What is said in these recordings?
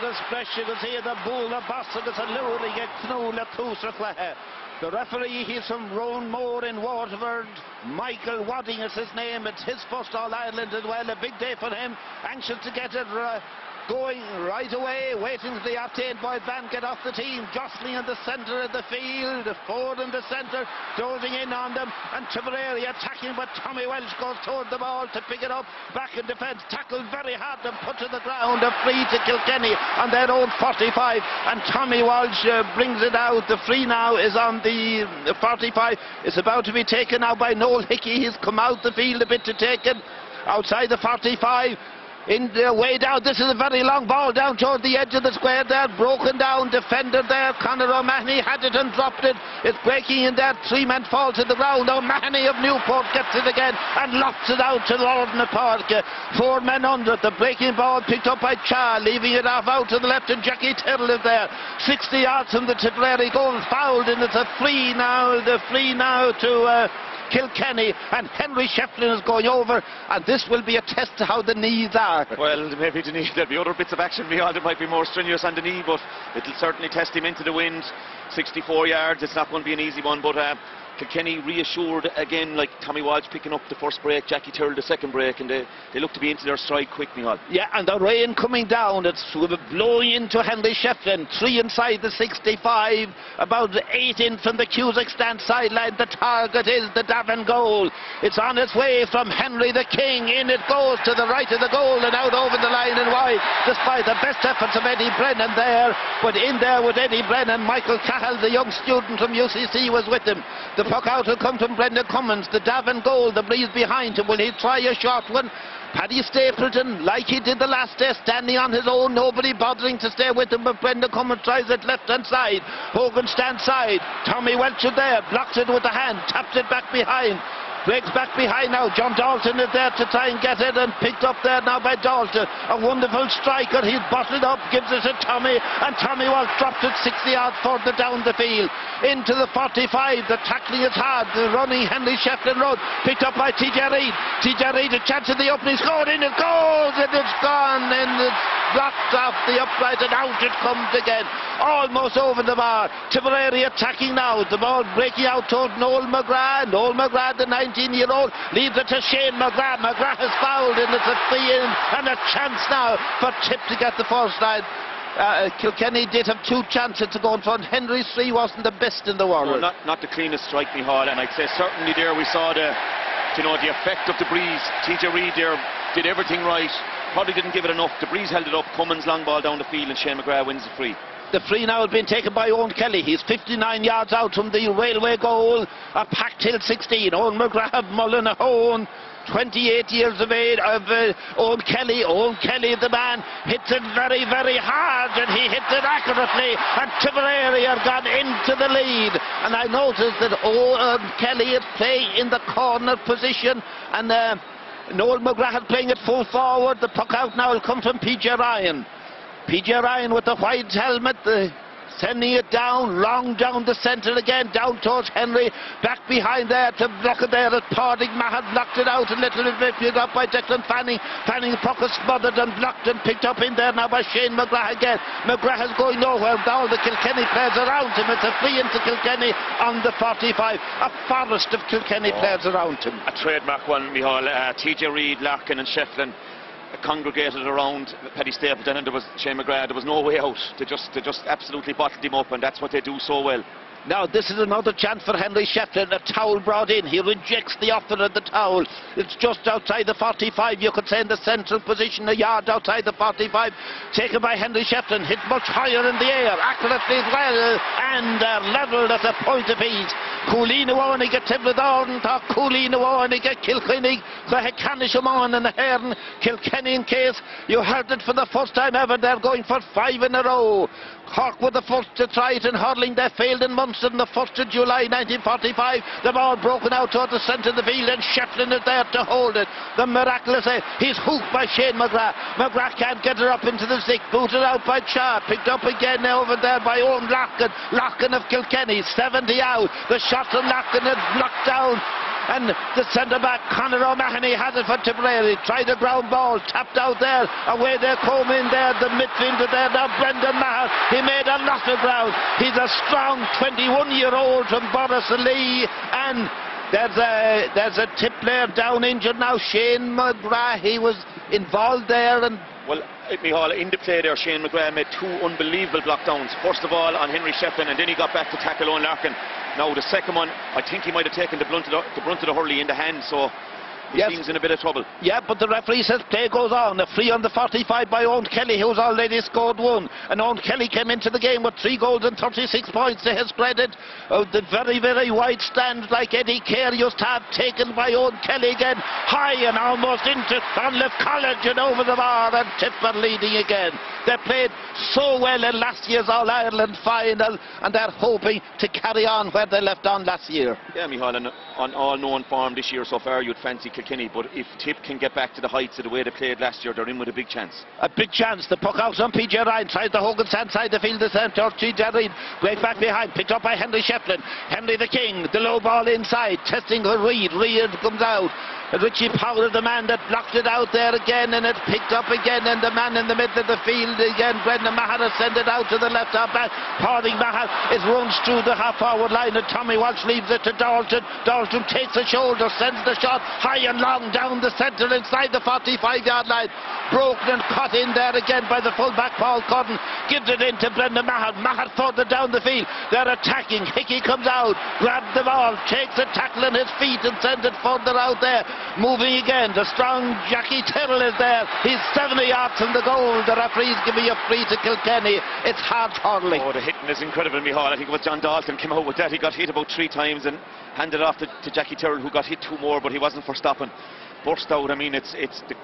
agus breise agus iad a búla bas agus a luúrig ag cnú le cúsra chlathe. The referee, he's from Roan Moor in Waterford. Michael Wadding is his name. It's his first All-Ireland as well. A big day for him. Anxious to get it going right away. Waiting for the obtained by Van get off the team. Jostling in the centre of the field. Ford in the centre. Closing in on them. And Tipperary attacking, but Tommy Welsh goes toward the ball to pick it up. Back in defence. Tackled very hard and put to the ground. A free to Kilkenny on their own 45. And Tommy Walsh brings it out. The free now is on the 45. It's about to be taken now by Noel Hickey. He's come out the field a bit to take it. Outside the 45. In the way down, this is a very long ball down toward the edge of the square there, broken down, defender there, Conor O'Mahony had it and dropped it. It's breaking in there, 3 men fall to the ground. O'Mahony of Newport gets it again and lofts it out to Lorna Park. 4 men under it, the breaking ball picked up by Cha, leaving it off out to the left, and Jackie Tyrrell is there. 60 yards from the Tipperary goal, fouled, and it's a free now, to Kilkenny, and Henry Shefflin is going over, and this will be a test to how the knees are. Well, maybe the knee, there'll be other bits of action beyond. It might be more strenuous on the knee, but it'll certainly test him into the wind. 64 yards, it's not going to be an easy one, but Kilkenny reassured again, like Tommy Walsh picking up the first break, Jackie Tyrrell the second break, and they look to be into their stride quick, Michal. Yeah, and the rain coming down, it's blowing into Henry Shefflin. 3 inside the 65, about 8 in from the Cusack stand sideline. The target is the Davin goal. It's on its way from Henry the King. In it goes to the right of the goal and out over the line and wide, despite the best efforts of Eddie Brennan there. But in there with Eddie Brennan, Michael Cahill, the young student from UCC, was with him. The puck out will come from Brendan Cummins. The Davin goal, the breeze behind him. Will he try a short one? Paddy Stapleton, like he did the last day, standing on his own, nobody bothering to stay with him, but Brendan Cummins tries it left-hand side. Hogan stands side. Tommy Welch is there, blocks it with the hand, taps it back behind. Breaks back behind now. John Dalton is there to try and get it, and picked up there now by Dalton. A wonderful striker. He's bottled up, gives it to Tommy, and Tommy Walsh drops it 60 yards further down the field. Into the 45. The tackling is hard. The running Henry Shefflin Road. Picked up by TJ Reid. TJ Reid, a chance of the opening. Scored in. It goes, and it's gone, and it's blocked off the upright, and out it comes again. Almost over the bar. Tipperary attacking now. The ball breaking out toward Noel McGrath. Noel McGrath, the 19-year-old, leaves it to Shane McGrath. McGrath has fouled, and it's a free in, and a chance now for Tip to get the first line. Kilkenny did have 2 chances to go in front. Henry's 3 wasn't the best in the world. No, not the cleanest strike, Michal, and I'd say certainly there we saw the effect of the breeze. TJ Reid there did everything right. Probably didn't give it enough. The breeze held it up. Cummins long ball down the field, and Shane McGrath wins the free. The free now has been taken by Owen Kelly. He's 59 yards out from the railway goal. A packed hill 16. Owen McGrath, Mullinahone, 28 years of age, Owen Kelly. Owen Kelly, the man, hits it very, very hard, and he hits it accurately, and Tipperary have gone into the lead. And I noticed that Owen Kelly is playing in the corner position, and Noel McGrath playing it full forward. The puck out now will come from PJ Ryan. PJ Ryan with the white helmet, sending it down, long down the centre again, down towards Henry, back behind there to block it there as Pardig Mahad blocked it out a little bit, picked up by Declan Fanning. Fanning puck is smothered and blocked and picked up in there now by Shane McGrath again. McGrath is going nowhere, all the Kilkenny players around him. It's a free into Kilkenny on the 45. A forest of Kilkenny players around him. A trademark one, Michal. TJ Reid, Larkin and Shefflin congregated around Paddy Stapleton, and there was Shane McGrath. There was no way out. They just absolutely bottled him up, and that's what they do so well. Now this is another chance for Henry Shefflin. A towel brought in. He rejects the offer of the towel. It's just outside the 45. You could say in the central position, a yard outside the 45. Taken by Henry Shefflin. Hit much higher in the air. Accurately as well. And levelled at a point of ease. Coolina Warnig at Tibledorn. Coolina Warnig at Kilkenny. The Heckanishimon and the Hearn. Kilkenny in case you heard it for the first time ever. They're going for 5 in a row. Cork were the first to try it in hurling. They failed in Munster on the 1st of July 1945. The ball broken out toward the centre of the field, and Shefflin is there to hold it. The miraculous, he's hooked by Shane McGrath. McGrath can't get her up into the stick. Booted out by Cha. Picked up again over there by Owen Larkin. Larkin of Kilkenny, 70 out. The shot from Larkin is blocked down. and the centre-back Conor O'Mahony has it for Tipperary. Tried a ground ball, tapped out there, away they come in there, the midfielder there now, Brendan Maher. He made a lot of ground. He's a strong 21-year-old from Borrisoleigh, and there's a tip player down injured now, Shane McGrath. He was involved there, and well, Micheál, in the play there, Shane McGrath made two unbelievable blockdowns. First of all on Henry Shefflin, and then he got back to tackle Owen Larkin. Now the second one, I think he might have taken the brunt of the hurley in the hand, so he seems in a bit of trouble. Yeah, but the referee says play goes on. A free on the 45 by Owen Kelly, who's already scored one. And Owen Kelly came into the game with 3 goals and 36 points to his credit. The very, very wide stand like Eddie Kerr used to have, taken by Owen Kelly again. High and almost into Clonliffe College and over the bar, and Tipper leading again. They played so well in last year's All-Ireland final, and they're hoping to carry on where they left on last year. Yeah, Micheál, and on all known form this year so far, you'd fancy Kilkenny, but if Tip can get back to the heights of the way they played last year, they're in with a big chance. A big chance. The puck out on PJ Ryan, tries the Hogan stand side the field, the centre, PJ Ryan break back behind, picked up by Henry Shefflin. Henry the King, the low ball inside, testing for Reid. Reid comes out. Richie Powell, the man that blocked it out there again, and it picked up again, and the man in the middle of the field again, Brendan Maher, sent it out to the left half back. Pádraig Maher is runs through the half forward line, and Tommy Walsh leaves it to Dalton. Dalton takes a shoulder, sends the shot high and long down the centre inside the 45-yard line. Broken and cut in there again by the full-back Paul Cotton. Gives it in to Brendan Maher. Maher further down the field. They're attacking. Hickey comes out, grabs the ball, takes a tackle on his feet and sends it further out there. Moving again, the strong Jackie Tyrrell is there. He's 70 yards from the goal. The referee's giving a free to Kilkenny. It's hard hurling. Oh, the hitting is incredible, Micheál. I think it was John Dalton came out with that. He got hit about 3 times and handed off to Jackie Tyrrell, who got hit 2 more, but he wasn't for stopping. Burst out. I mean, it's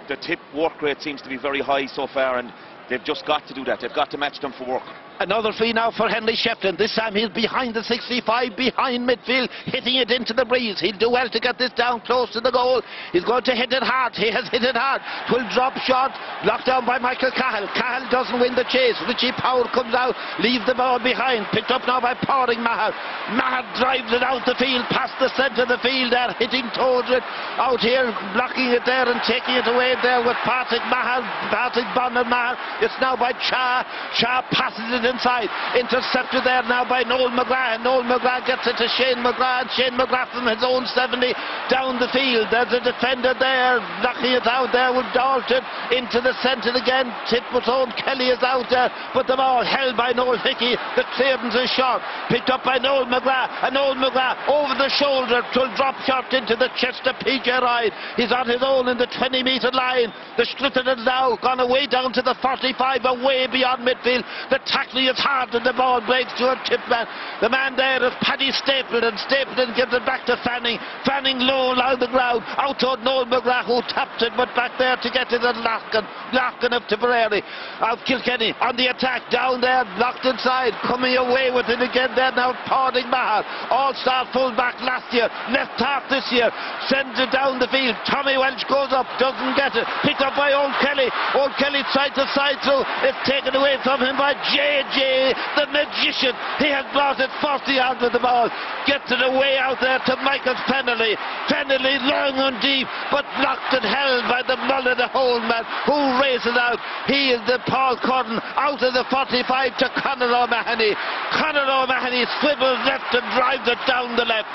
the Tip work rate seems to be very high so far, and they've just got to do that. They've got to match them for work. Another free now for Henry Shefflin. This time he's behind the 65, behind midfield, hitting it into the breeze. He'll do well to get this down close to the goal. He's going to hit it hard. He has hit it hard. Will drop shot, blocked down by Michael Cahill. Cahill doesn't win the chase. Richie Powell comes out, leaves the ball behind. Picked up now by Pádraig Maher. Maher drives it out the field, past the centre of the field there, hitting towards it. Out here, blocking it there and taking it away there with Pádraig Maher. Pádraig Bonner Maher. It's now by Cha. Cha passes it inside, intercepted there now by Noel McGrath. Noel McGrath gets it to Shane McGrath. Shane McGrath from his own 70 down the field. There's a defender there, knocking it out there with Dalton into the centre again. Tip with Owen Kelly is out there, but the ball held by Noel Hickey. The clearance is short, picked up by Noel McGrath, and Noel McGrath over the shoulder to drop shot into the chest of PJ Ryan. He's on his own in the 20-metre line. The Stritter is now gone away down to the 45, away beyond midfield. The tackle is hard and the ball breaks to a tip man. The man there is Paddy Stapleton. Stapleton gives it back to Fanning. Fanning low along the ground. Out to Noel McGrath, who tapped it, but back there to get it at Larkin. Larkin of Tipperary. Of Kilkenny on the attack. Down there, blocked inside. Coming away with it again there now. Pádraig Maher. All-star full-back last year. Left half this year. Sends it down the field. Tommy Welch goes up. Doesn't get it. Picked up by Owen Kelly. Owen Kelly side to side through. It's taken away from him by JJ, the magician. He has brought it 40 yards with the ball. Gets it away out there to Michael Fennelly. Fennelly long and deep, but blocked and held by the Mull of the Hole man, who races out. He is the Paul Cotton out of the 45 to Conor O'Mahony. Conor O'Mahony swivels left and drives it down the left.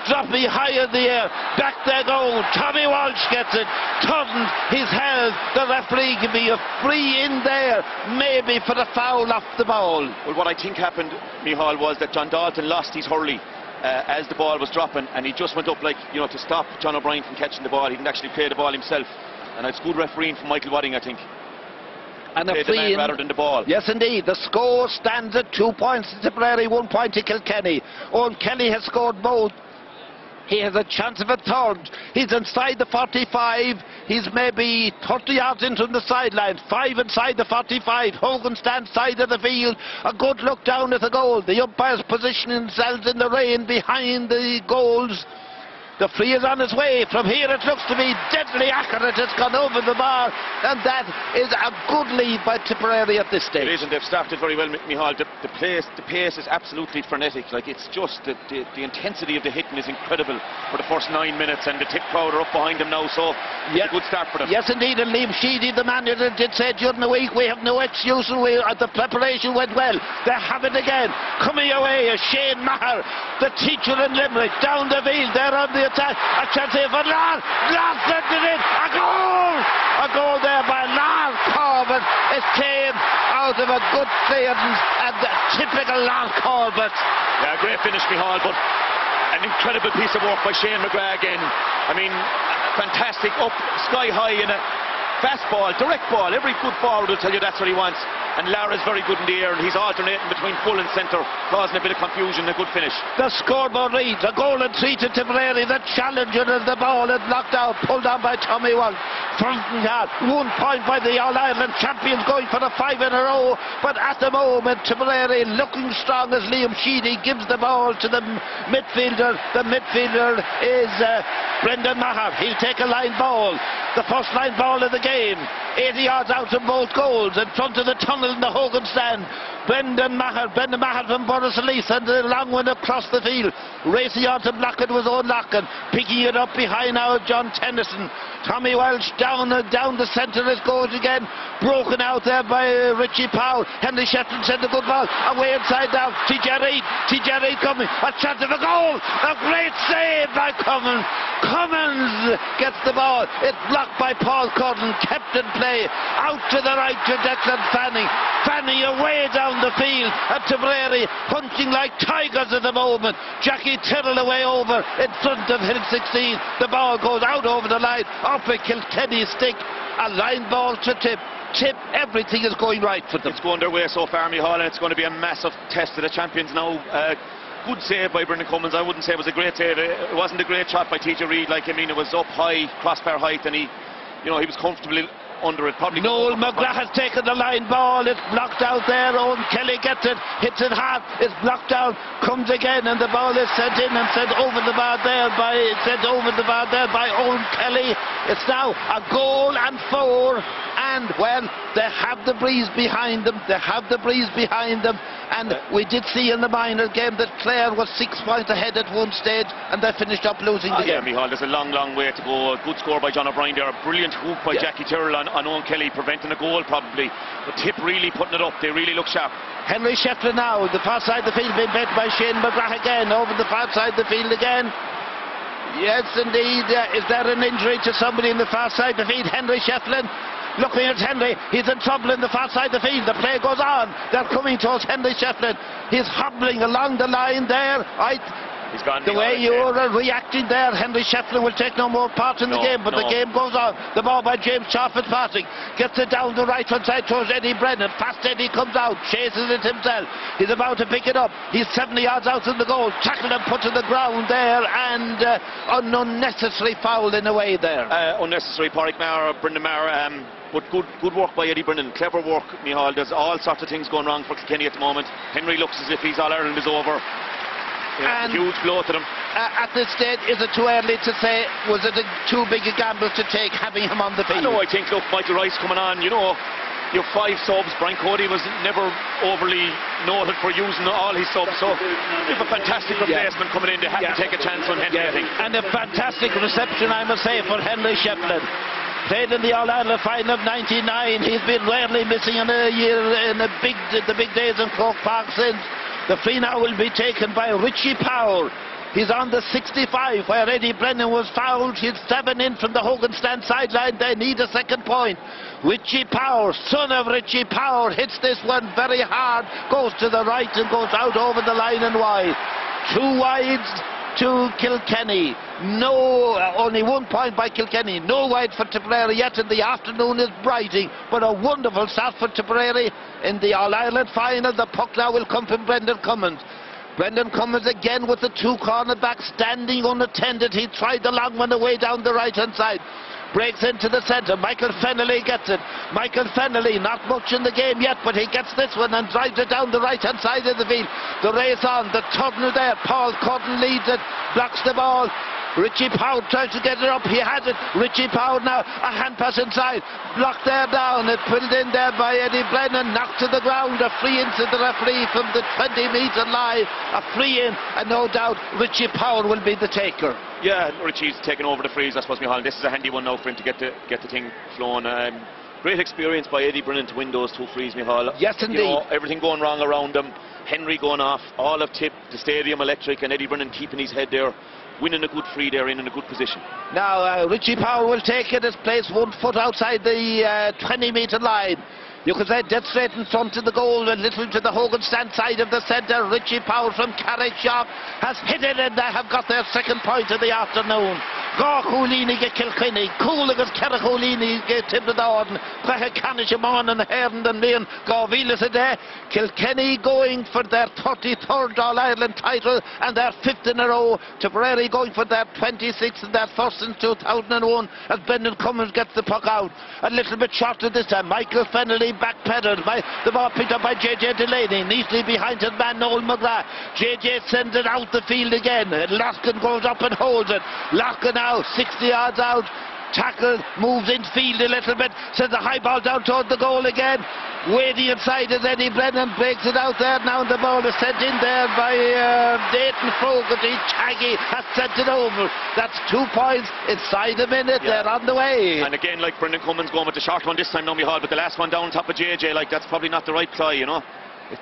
Dropping high in the air, back they go. Tommy Walsh gets it, Tudden, he's held. The referee give me a free in there, maybe for the foul off the ball. Well, what I think happened, Micheál, was that John Dalton lost his hurley as the ball was dropping, and he just went up like, you know, to stop John O'Brien from catching the ball. He didn't actually play the ball himself, and it's good refereeing from Michael Wadding, I think. And a free in rather than the ball. Yes, indeed. The score stands at 2 points to Tipperary, 1 point to Kilkenny. Owen Kelly has scored both. He has a chance of a third. He's inside the 45. He's maybe 30 yards in from the sideline. 5 inside the 45. Hogan stands side of the field. A good look down at the goal. The umpires positioning themselves in the rain behind the goals. The free is on its way. From here it looks to be deadly accurate. It's gone over the bar, and that is a good lead by Tipperary at this stage. It is, and they've started very well, Micheál. The pace is absolutely frenetic. Like, it's just the intensity of the hitting is incredible for the first 9 minutes, and the Tip crowd are up behind them now, so it's a good start for them. Yes, indeed, and Liam Sheedy, the manager, did say during the week, we have no excuse, and the preparation went well. They have it again. Coming away is Shane Maher, the teacher in Limerick, down the field, they're on the attack. A chance here for Lars. Lars sent it in. A goal! A goal there by Lars Corbett. It came out of a good clearance, and the typical Lars Corbett. Yeah, great finish, Micheál, but an incredible piece of work by Shane McGrath again. I mean, fantastic, up sky high in a fast ball, direct ball. Every good forward will tell you that's what he wants. And Lara's very good in the air, and he's alternating between full and centre, causing a bit of confusion. A good finish. The scoreboard reads a goal and 3 to Tipperary. The challenger of the ball is knocked out, pulled down by Tommy Walsh. Front and yard, 1 point by the All-Ireland champions, going for the 5 in a row. But at the moment, Tipperary looking strong as Liam Sheedy gives the ball to the midfielder. The midfielder is Brendan Maher. He'll take a line ball. The first line ball of the game. 80 yards out of both goals, in front of the tunnel in the Hogan stand. Brendan Maher from Borrisoleith, and the long one across the field, racing on to block it with O'Loughlin, picking it up behind now John Tennyson. Tommy Welsh down the centre, it goes again, broken out there by Richie Powell. Henry Sheffield sent a good ball away inside now. TJ Reid coming, a chance of a goal, a great save by Cummins. Cummins gets the ball, it's blocked by Paul Cotton, kept in play, out to the right to Declan Fanning. Fanning away down the field, and Tipperary punching like tigers at the moment. Jackie Tyrrell away over in front of Hill 16. The ball goes out over the line, off a Kilkenny stick, a line ball to Tip. Everything is going right for them. It's going their way so far, Micheál, and it's going to be a massive test to the champions now. Good save by Brendan Cummins. I wouldn't say it was a great save. It wasn't a great shot by TJ Reid. Like, I mean, it was up high, crossbar height, and he was comfortably under it. Probably Noel McGrath has taken the line ball. It's blocked out there. Owen Kelly gets it, hits it hard. It's blocked out. Comes again, and the ball is sent in and sent over the bar there by Owen Kelly. It's now a goal and 4. And, well, they have the breeze behind them. And we did see in the minor game that Clare was 6 points ahead at one stage, and they finished up losing the game. Yeah, Micheál, there's a long way to go. A good score by John O'Brien there. A brilliant hook by Jackie Tyrrell on Owen Kelly, preventing a goal probably. But Tip really putting it up. They really look sharp. Henry Shefflin now, the far side of the field, being met by Shane McGrath again, over the far side of the field again. Yes, indeed. Is there an injury to somebody in the far side of the field? Henry Shefflin. Looking at Henry, he's in trouble in the far side of the field. The play goes on. They're coming towards Henry Shefflin. He's hobbling along the line there. He's gone. The way you are reacting there, Henry Shefflin will take no more part in the game, but the game goes on. The ball by James Shaw Fitzpatrick gets it down the right hand side towards Eddie Brennan. Fast Eddie comes out, chases it himself. He's about to pick it up. He's 70 yards out of the goal. Tackled and put to the ground there, and an unnecessary foul in a way there. Unnecessary. Pádraig Maher, Brendan Maher. But good work by Eddie Brennan. Clever work, Micheál. There's all sorts of things going wrong for Kilkenny at the moment. Henry looks as if he's All-Ireland is over. And huge blow to them. At this stage, is it too early to say, was it too big a gamble to take having him on the field? I think, look, Michael Rice coming on, you have 5 subs. Brian Cody was never overly noted for using all his subs, so you have a fantastic replacement coming in. They have to take a chance on Henry, I think. And a fantastic reception, I must say, for Henry Shefflin. Played in the All-Ireland final of '99. He's been rarely missing in a year in the big days in Croke Park since. The free now will be taken by Richie Powell. He's on the 65 where Eddie Brennan was fouled. He's 7 in from the Hogan stand sideline. They need a second point. Richie Powell, son of Richie Powell, hits this one very hard, goes to the right and goes out over the line and wide. 2 wides to Kilkenny. Only 1 point by Kilkenny. No wide for Tipperary yet, and the afternoon is brighting. But a wonderful start for Tipperary in the All-Ireland final. The puck now will come from Brendan Cummins. Brendan Cummins again with the 2 cornerbacks standing unattended. He tried the long one away down the right-hand side. Breaks into the centre. Michael Fennelly gets it. Michael Fennelly, not much in the game yet, but he gets this one and drives it down the right-hand side of the field. The race on. The turner there. Paul Cotton leads it. Blocks the ball. Richie Powell tries to get it up. He has it. Richie Powell now, a hand pass inside. Blocked there down. It pulled in there by Eddie Brennan. Knocked to the ground. A free into the referee from the 20-metre line. A free in, and no doubt Richie Powell will be the taker. Yeah, Richie's taken over the frees, I suppose, Micheál. This is a handy one now for him to get the thing flowing. Great experience by Eddie Brennan to win those 2 frees, Micheál. Yes, indeed. You know, everything going wrong around him. Henry going off, all of tip, the stadium electric, and Eddie Brennan keeping his head there, winning a good free there, in a good position. Now Richie Powell will take it. It's placed 1 foot outside the 20-metre line. You could say dead straight in front of the goal, a little to the Hogan stand side of the centre. Richie Powell from Carrickshock has hit it, and they have got their 2nd point of the afternoon. Gá Coolini get Kilkenny, Coolagus Kerrichoolini get Tibnadawn, Quacha Canishamon and Hernd and Mean, Gá Vilas a day. Kilkenny going for their 33rd All-Ireland title and their 5th in a row. Tipperary going for their 26th and their 1st in 2001 as Brendan Cummins gets the puck out. A little bit shorter this time. Michael Fennelly backpedaled by the ball picked up by JJ Delaney, neatly behind his man Noel McGrath. JJ sends it out the field again. Larkin goes up and holds it. Larkin out, 60 yards out. Tackle, moves in field a little bit, sends a high ball down toward the goal again. Waiting inside as Eddie Brennan breaks it out there. Now the ball is sent in there by Dayton Fogarty. Chaggy has sent it over. That's 2 points inside a minute. Yeah. They're on the way. And again, like Brendan Cummins going with the short one this time, now Micheál, but the last one down top of JJ, like that's probably not the right ply, you know.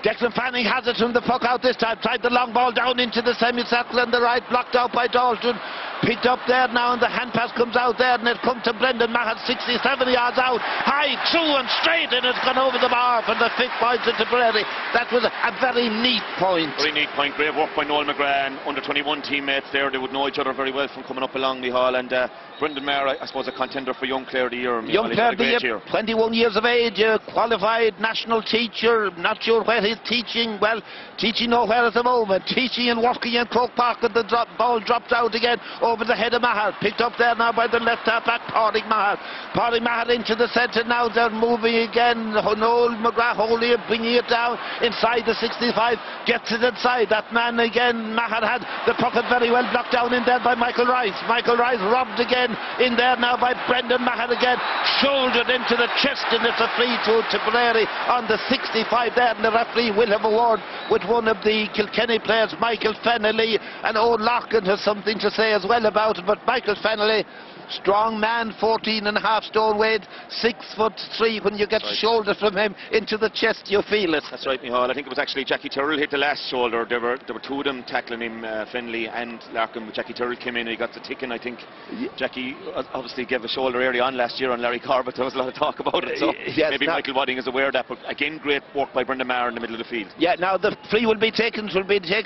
Declan Fanning has it from the puck out this time. Tried the long ball down into the semicircle on the right, blocked out by Dalton. Picked up there now, and the hand pass comes out there, and it comes to Brendan Maher, 67 yards out. High, true and straight, and it's gone over the bar for the 5th point of Tipperary. That was a very neat point. Very neat point. Great work by Noel McGrath and under 21 teammates there. They would know each other very well from coming up along, Micheál. And Brendan Maher, I suppose, a contender for Young Player of the Year. Young Player of the Year, 21 years of age, qualified national teacher. Not sure where he's teaching. Well, teaching nowhere at the moment. Teaching and working in Croke Park, and the ball dropped out again over the head of Maher. Picked up there now by the left half back, Pádraig Maher. Pádraig Maher into the centre now. They're moving again. Noel McGrath holding it, bringing it down inside the 65. Gets it inside. That man again, Maher had the pocket very well blocked down in there by Michael Rice. Michael Rice robbed again in there now by Brendan Maher again. Shouldered into the chest, and it's a free to Tipperary on the 65 there. And the referee will have a word with one of the Kilkenny players, Michael Fennelly. And Owen Larkin has something to say as well about it. But Michael Fennelly, strong man, 14.5 stone weight, 6'3". When you get shoulder from him into the chest, you feel it. That's right, Micheál. I think it was actually Jackie Tyrrell hit the last shoulder. There were 2 of them tackling him, Fennelly and Larkin. But Jackie Tyrrell came in and he got the ticking. I think Jackie obviously gave a shoulder early on last year on Larry Corbett. There was a lot of talk about it. So yes, maybe Michael Wadding is aware of that. But again, great work by Brendan Maher in the middle of the field. Yeah, now the free will be taken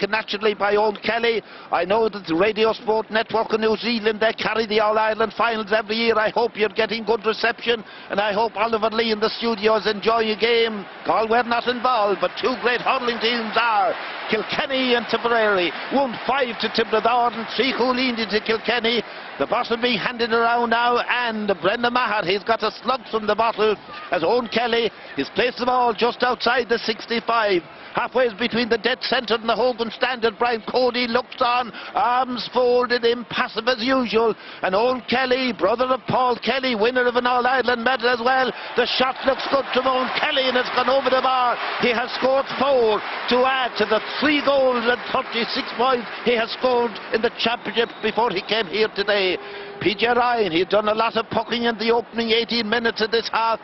naturally by Owen Kelly. I know that the Radio Sport Network in New Zealand, they carry the All-Ireland finals every year. I hope you're getting good reception, and I hope Oliver Lee in the studio is enjoying a game. Galway not involved, but 2 great hurling teams are Kilkenny and Tipperary. 1-5 to Tibnadawn, 3 Coolini to Kilkenny. The bottle being handed around now, and Brendan Maher, he's got a slug from the bottle as Owen Kelly. He's placed the ball just outside the 65. Halfway between the dead centre and the Hogan standard. Brian Cody looks on, arms folded, impassive as usual. And Owen Kelly, brother of Paul Kelly, winner of an All-Ireland medal as well. The shot looks good to Owen Kelly, and it's gone over the bar. He has scored 4 to add to the 3 goals and 36 points he has scored in the championship before he came here today. PJ Ryan, he's done a lot of pucking in the opening 18 minutes of this half.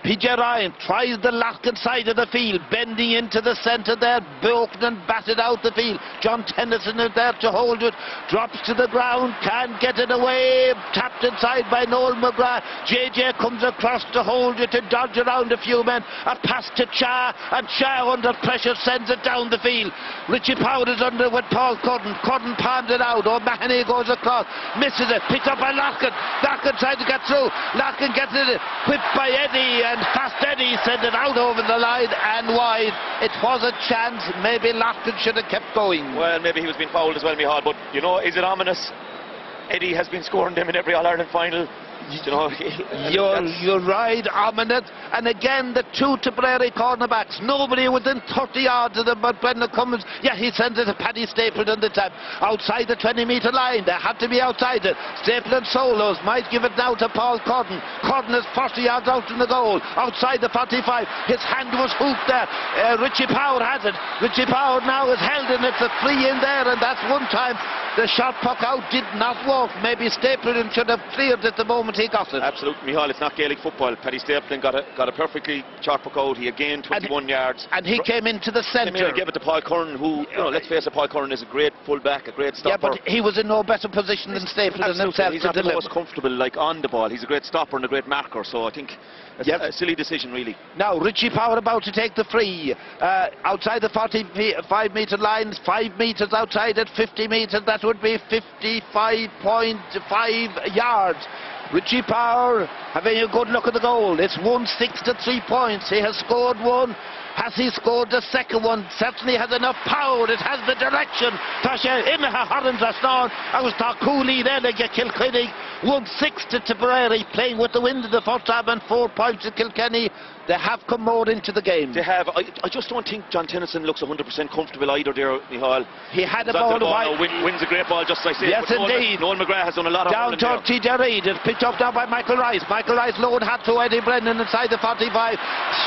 PJ Ryan tries the Larkin side of the field, bending into the centre there, broken and batted out the field. John Tennyson is there to hold it, drops to the ground, can't get it away, tapped inside by Noel McGrath. JJ comes across to hold it, to dodge around a few men, a pass to Cha, and Cha under pressure sends it down the field. Richie Powell is under with Paul Cudden palmed it out. O'Mahony goes across, misses it, picked up by Larkin. Larkin trying to get through, Larkin gets it, whipped by Eddie, and fast Eddie sent it out over the line and wide. It was a chance. Maybe Larkin should have kept going. Well, maybe he was being fouled as well, Micheál, but you know, is it ominous? Eddie has been scoring them in every All-Ireland final. You know, you're right, ominous. And again, the two Tipperary cornerbacks, nobody within 30 yards of them, but Brendan Cummins, yeah, he sends it to Paddy Stapleton the time. Outside the 20-metre line, they had to be outside it. Stapleton solos, might give it now to Paul Corden. Corden is 40 yards out from the goal, outside the 45. His hand was hooked there. Richie Power has it. Richie Power now is held, and it's a free in there, and that's one time the shot puck out did not work. Maybe Stapleton should have cleared it the moment he got it. Absolutely, Micheál, it's not Gaelic football. Paddy Stapleton got a perfectly shot puck out. He again 21 yards. And he came into the centre. He gave it to Paul Curran, who, you know, let's face it, Paul Curran is a great fullback, a great stopper. Yeah, but he was in no better position than Stapleton himself. He's not the most comfortable, like, on the ball. He's a great stopper and a great marker, so I think it's a silly decision, really. Now, Richie Power about to take the free. Outside the 45-metre lines, 5 metres outside at 50 metres, that would be 55.5 yards. Richie Power having a good look at the goal. It's 1-6 to 3 points. He has scored one. Has he scored the second one? Certainly has enough power. It has the direction. Tasha Imha Horrens are snoring. I was talk coolly then against Kilkenny. 1-6 to Tipperary, playing with the wind in the first half, and 4 points to Kilkenny. They have come more into the game. They have. I just don't think John Tennyson looks 100% comfortable either there, Micheál. He had a ball wide. Wins a great ball, just as I say. Yes, indeed. Noel McGrath has done a lot of down to TJ Reid. It's picked up now by Michael Rice. Michael Rice low and hat to Eddie Brennan inside the 45.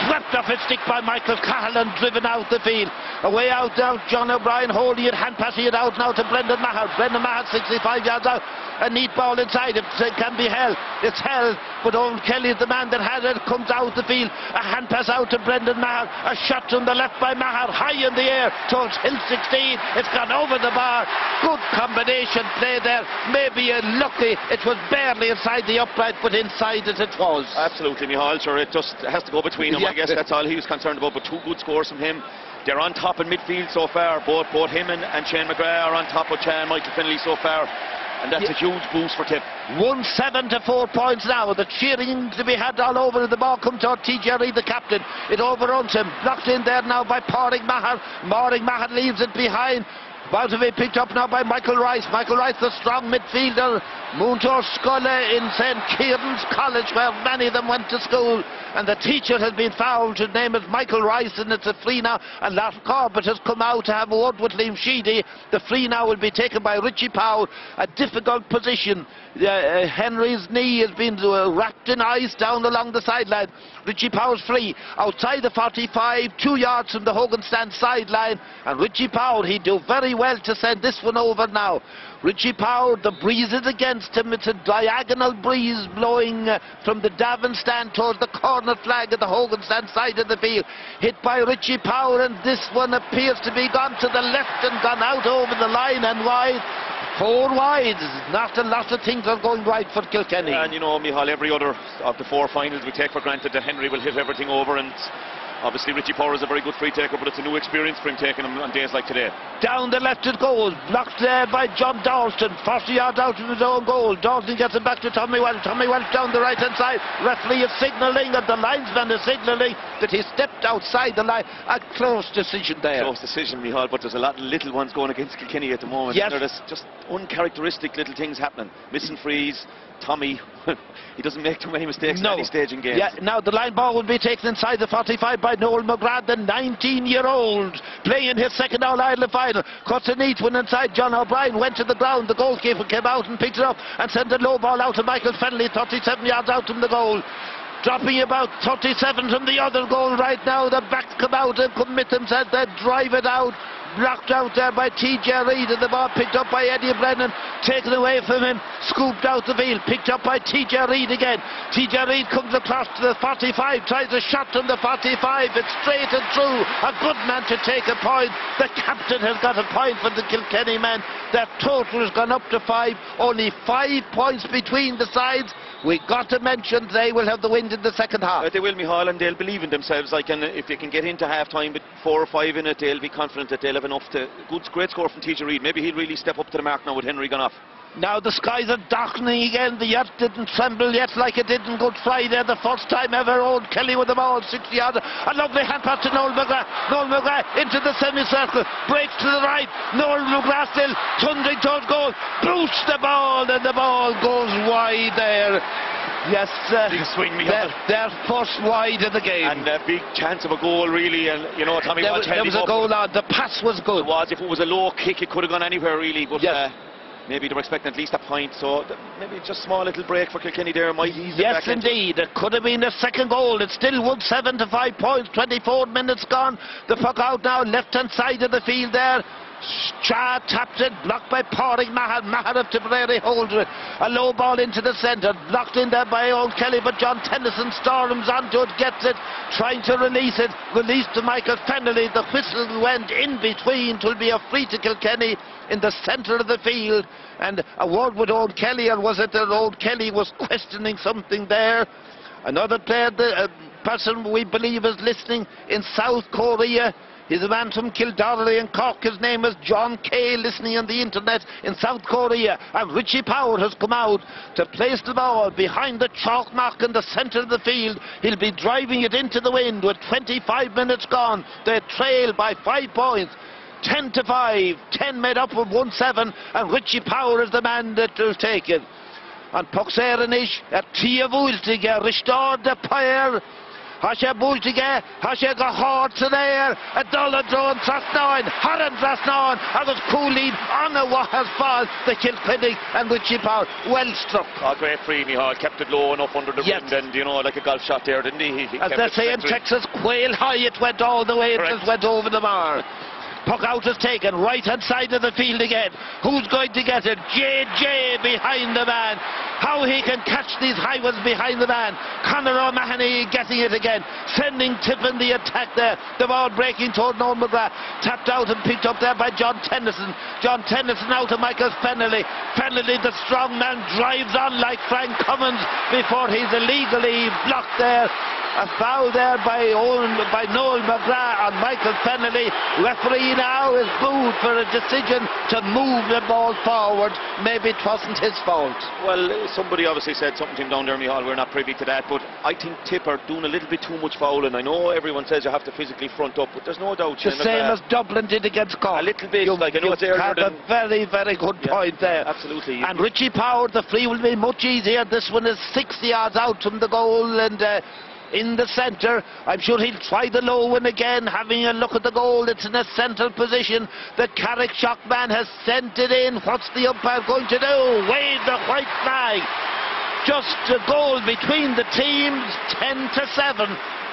Swept off his stick by Michael Cahill and driven out the field. Away out now, John O'Brien holding it, hand passing it out now to Brendan Maher. Brendan Maher 65 yards out. A neat ball inside. It can be held. It's held, but Owen Kelly is the man that has it. Comes out the field. A hand pass out to Brendan Maher. A shot from the left by Maher, high in the air towards Hill 16. It's gone over the bar. Good combination play there. Maybe lucky. It was barely inside the upright, but inside it was. Absolutely, Micheál. Sure, it just has to go between them. I guess that's all he was concerned about. But 2 good scores from him. They're on top in midfield so far. Both him and Shane McGrath are on top with Michael Finley so far. And that's a huge boost for Tip. 1-7 to 4 points now. The cheering to be had all over. The ball comes out TJ Reid, the captain. It overruns him. Blocked in there now by Pádraig Maher. Pádraig Maher leaves it behind. About to be picked up now by Michael Rice. Michael Rice, the strong midfielder. Muntor Sculla in St. Kieran's College, where many of them went to school. And the teacher has been fouled. His name is Michael Rice, and it's a free now. And Lat Corbett has come out to have a word with Liam Sheedy. The free now will be taken by Richie Powell. A difficult position. Henry's knee has been wrapped in ice down along the sideline. Richie Powell's free. Outside the 45, 2 yards from the Hogan stand sideline. And Richie Powell, he do very well to send this one over now. Richie Powell, the breeze is against him. It's a diagonal breeze blowing from the Davin stand towards the corner flag of the Hogan stand side of the field. Hit by Richie Powell, and this one appears to be gone to the left and gone out over the line and wide. 4 wide. Not a lot of things are going right for Kilkenny. And you know, Micheál, every other of the 4 finals we take for granted that Henry will hit everything over, and obviously Richie Power is a very good free taker, but it's a new experience for him taking them on days like today. Down the left it goes, blocked there by John Dalston, 40 yards out of his own goal. Dalston gets it back to Tommy Welch. Tommy Welch down the right hand side. Referee is signalling, and the linesman is signalling that he stepped outside the line. A close decision there. Close decision, Micheál, but there's a lot of little ones going against Kilkenny at the moment. Yes. There's just uncharacteristic little things happening. Missing frees. Tommy, he doesn't make too many mistakes at any stage in games. Yeah, now the line ball will be taken inside the 45 by Noel McGrath, the 19-year-old, playing his second All-Ireland final. Cuts a neat one inside. John O'Brien went to the ground. The goalkeeper came out and picked it up and sent a low ball out to Michael Fennelly, 37 yards out from the goal. Dropping about 37 from the other goal right now. The backs come out and commit themselves. They drive it out. Blocked out there by TJ Reid, and the ball picked up by Eddie Brennan, taken away from him, scooped out the field, picked up by TJ Reid again. TJ Reid comes across to the 45, tries a shot on the 45, it's straight and through. A good man to take a point. The captain has got a point for the Kilkenny men. Their total has gone up to 5, only 5 points between the sides. We got to mention they will have the wind in the second half. They will, Micheál, and they'll believe in themselves. If they can get into half-time with 4 or 5 in it, they'll be confident that they'll have enough to... Great score from TJ Reid. Maybe he'll really step up to the mark now with Henry gone off. Now the skies are darkening again. The earth didn't tremble yet like it did in Good Friday. The first time ever. Old Kelly with the ball, 60 yards. A lovely hand pass to Noel McGrath. Noel McGrath into the semicircle. Breaks to the right. Noel McGrath still thundering towards goal. Boots the ball, and the ball goes wide there. Yes, big swing, Micheál. their first wide of the game. And a big chance of a goal, really. And, you know, Tommy Walsh there was a goal on. The pass was good. It was. If it was a low kick, it could have gone anywhere, really. But yes. Maybe they were expecting at least a point. So maybe just a small little break for Kilkenny there might ease it back. Yes, indeed. It could have been the second goal. It's still 1-7 to 5 points. 24 minutes gone. The puck out now, left-hand side of the field there. Shah tapped it, blocked by Pádraig Maher. Maher of Tipperary holds it. A low ball into the centre, blocked in there by Old Kelly, but John Tennyson storms onto it, gets it, trying to release it. Released to Michael Fennelly. The whistle went in between. It will be a free to Kilkenny in the centre of the field. And a word with Old Kelly, or was it that Old Kelly was questioning something there? Another player, the person we believe is listening in South Korea. He's a man from Kildare and Cork. His name is John Kay, listening on the internet in South Korea. And Richie Power has come out to place the ball behind the chalk mark in the centre of the field. He'll be driving it into the wind with 25 minutes gone. They trail by 5 points. 10 to 5. 10 made up of 1-7. And Richie Power is the man that will take it. And Puxeranish at Tia Vultiga restored the pair. Hashe Bultige, Hashe go hard to there, a dollar drone Trasnoin, Haran Trasnoin, agus Cooley on the Wahas fall, the Kilkenny and Richie Power, well struck. Oh, great free, Micheál, kept it low enough under the wind, and you know, like a golf shot there, didn't he? As they say in Texas, quail high, it went all the way, it just went over the bar. Puck out is taken, right-hand side of the field again. Who's going to get it? JJ behind the man. How he can catch these high ones behind the man. Conor O'Mahony getting it again, sending Tip in the attack there. The ball breaking toward Noel McGrath. Tapped out and picked up there by John Tennyson. John Tennyson out to Michael Fennelly. Fennelly, the strong man, drives on like Frank Cummins before he's illegally blocked there. A foul there by Noel McGrath on Michael Fennelly. Referee now is booed for a decision to move the ball forward. Maybe it wasn't his fault. Well, somebody obviously said something to him down there, Micheál. We're not privy to that, but I think Tip are doing a little bit too much fouling. I know everyone says you have to physically front up, but there's no doubt. The same as Dublin did against Cork. A little bit. Like, I know it's earlier had a very, very good point there. Absolutely. And Richie Power, the free will be much easier. This one is 60 yards out from the goal, and in the centre. I'm sure he'll try the low one again, having a look at the goal. It's in a central position. The Carrick Shockman has sent it in. What's the umpire going to do? Wave the white flag. Just a goal between the teams, 10 to 7.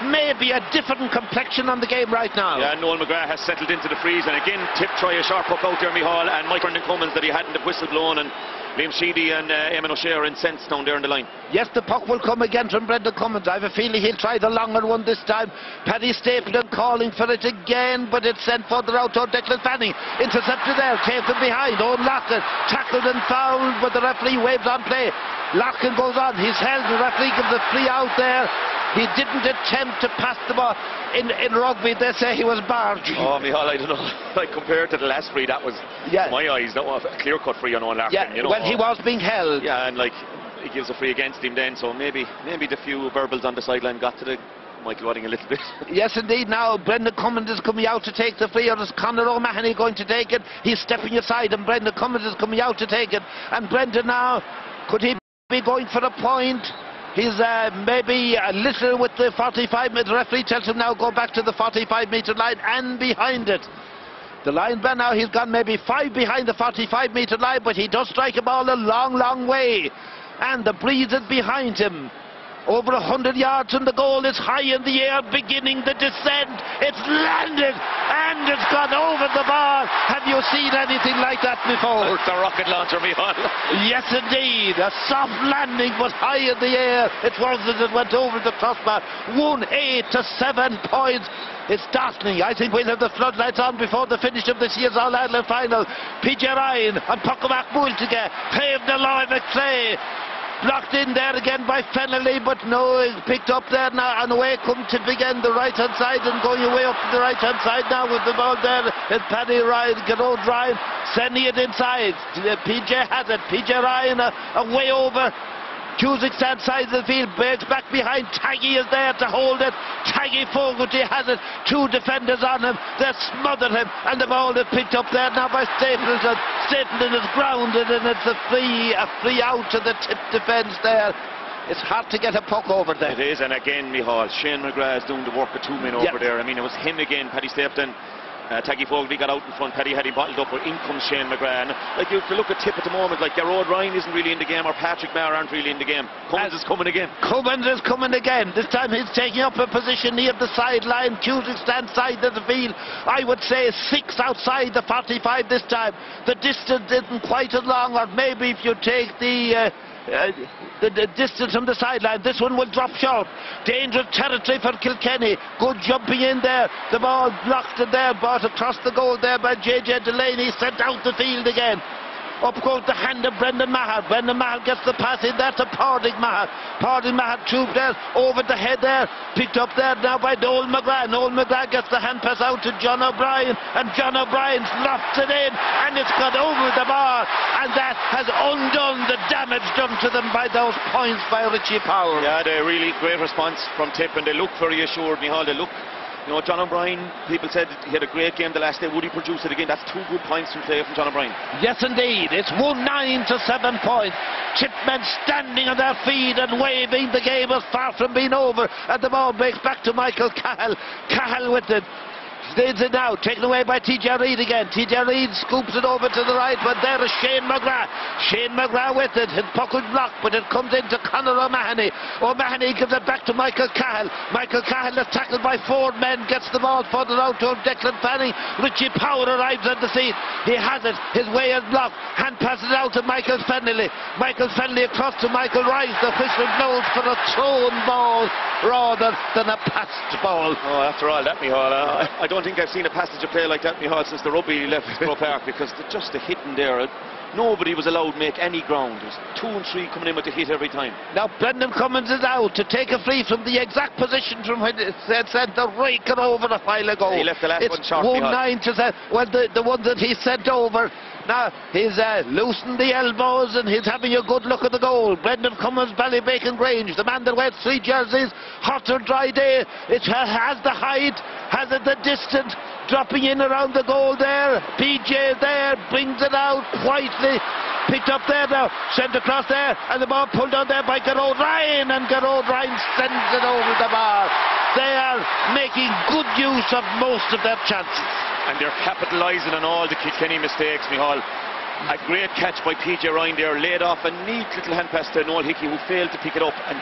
Maybe a different complexion on the game right now. Yeah, Noel McGrath has settled into the freeze, and again Tip try a sharp puck out there, Micheál, and Mike Brendan Cummins that he hadn't the whistle blown, and Liam Sheedy and Eamon O'Shea are incensed down there in the line. Yes, the puck will come again from Brendan Cummins. I have a feeling he'll try the longer one this time. Paddy Stapleton calling for it again, but it's sent further out to Declan Fanning. Intercepted there, came from behind. Owen Loughlin tackled and fouled, but the referee waves on play. Loughlin goes on, he's held, the referee gives a free out there. He didn't attempt to pass the ball. In rugby, they say he was barred. Oh, Micheál, I don't know. Like, compared to the last free, that was, to my eyes, that was a clear-cut free on Owen Loughlin. Yeah, you know, well, he was being held. Yeah, and like, he gives a free against him then, so maybe the few verbals on the sideline got to the Michael Wadding a little bit. Yes, indeed. Now Brendan Cummins is coming out to take the free, or is Conor O'Mahony going to take it? He's stepping aside, and Brendan Cummins is coming out to take it. And Brendan now, could he be going for a point? He's maybe a little with the 45-metre. Referee tells him now go back to the 45-metre line and behind it. The lineman now, he's gone maybe 5 behind the 45-metre line, but he does strike a ball a long, long way. And the breeze is behind him. Over 100 yards from the goal, it's high in the air, beginning the descent. It's landed, and it's gone over the bar. Have you seen anything like that before? It's a rocket launcher, Micheál. Yes, indeed. A soft landing, but high in the air. It was as it went over the crossbar. 1-8 to 7 points. It's startling. I think we'll have the floodlights on before the finish of this year's All-Ireland final. PJ Ryan and Puckamak Multiga paved the line at Clay. Blocked in there again by Fennelly, but no, it's picked up there now, and away come to begin the right-hand side, and going away up to the right-hand side now with the ball there. It's Paddy Ryan, Garrod Ryan, sending it inside. PJ has it. PJ Ryan away over. Cusack stands side of the field, breaks back behind. Taggy is there to hold it. Taggy Fogarty has it. 2 defenders on him. They smothered him, and the ball is picked up there now by Stapleton. Stapleton is grounded, and it's a free out to the Tip defence there. It's hard to get a puck over there. It is, and again, Micheál, Shane McGrath is doing the work of 2 men over there. I mean, it was him again, Paddy Stapleton. Taggy Fogarty got out in front, Paddy had him bottled up, where in comes Shane McGrath. And, like, you have to look at Tip at the moment, like Gerard Ryan isn't really in the game, or Patrick Maher aren't really in the game. Cummins is coming again. Cummins is coming again. This time he's taking up a position near the sideline. Cusick stands side of the field. I would say 6 outside the 45 this time. The distance isn't quite as long, or maybe if you take the distance from the sideline, this one will drop short. Dangerous territory for Kilkenny. Good jumping in there. The ball blocked in there, brought across the goal there by JJ Delaney, sent out the field again. Up goes the hand of Brendan Maher. Brendan Maher gets the pass in there to Pádraig Maher. Pádraig Maher trooped there, over the head there, picked up there now by Noel McGrath. Noel McGrath gets the hand pass out to John O'Brien, and John O'Brien's lofted in, and it's gone over the bar, and that has undone the damage done to them by those points by Richie Power. Yeah, they really great response from Tip, and they look very assured, Micheál. They look, you know, John O'Brien, people said he had a great game the last day. Would he produce it again? That's 2 good points from play from John O'Brien. Yes, indeed. It's 1-9 to 7 points. Chipmen standing on their feet and waving. The game is far from being over. And the ball breaks back to Michael Cahill. Cahill with it. Stays it now, taken away by TJ Reid again. TJ Reid scoops it over to the right, but there is Shane McGrath. Shane McGrath with it. His puck was blocked, but it comes into Conor O'Mahony. O'Mahony gives it back to Michael Cahill. Michael Cahill is tackled by 4 men, gets the ball further out to Declan Fanning. Richie Power arrives on the scene. He has it. His way is blocked. Hand passes out to Michael Fennelly. Michael Fennelly across to Michael Rice. The official blows for a thrown ball rather than a passed ball. Oh, after all that, Micheál, I don't think I've seen a passage of play like that, Micheál, since the rugby left Croke Park, because just the hitting there, nobody was allowed to make any ground. There's 2 and 3 coming in with the hit every time. Now Brendan Cummins is out to take a free from the exact position from when it sent the raker over a while ago. He left the last one short. 1-9 to 7. Well, the one that he sent over. Now he's loosened the elbows and he's having a good look at the goal. Brendan Cummins, Ballybacon Grange, the man that wears 3 jerseys. Hot or dry day. It has the height, has it the distance. Dropping in around the goal there. PJ there, brings it out quietly. Picked up there now, sent across there, and the ball pulled on there by Gerard Ryan, and Gerard Ryan sends it over the bar. They are making good use of most of their chances. And they're capitalising on all the Kilkenny mistakes, Micheál. A great catch by PJ Ryan there, laid off a neat little hand pass to Noel Hickey, who failed to pick it up, and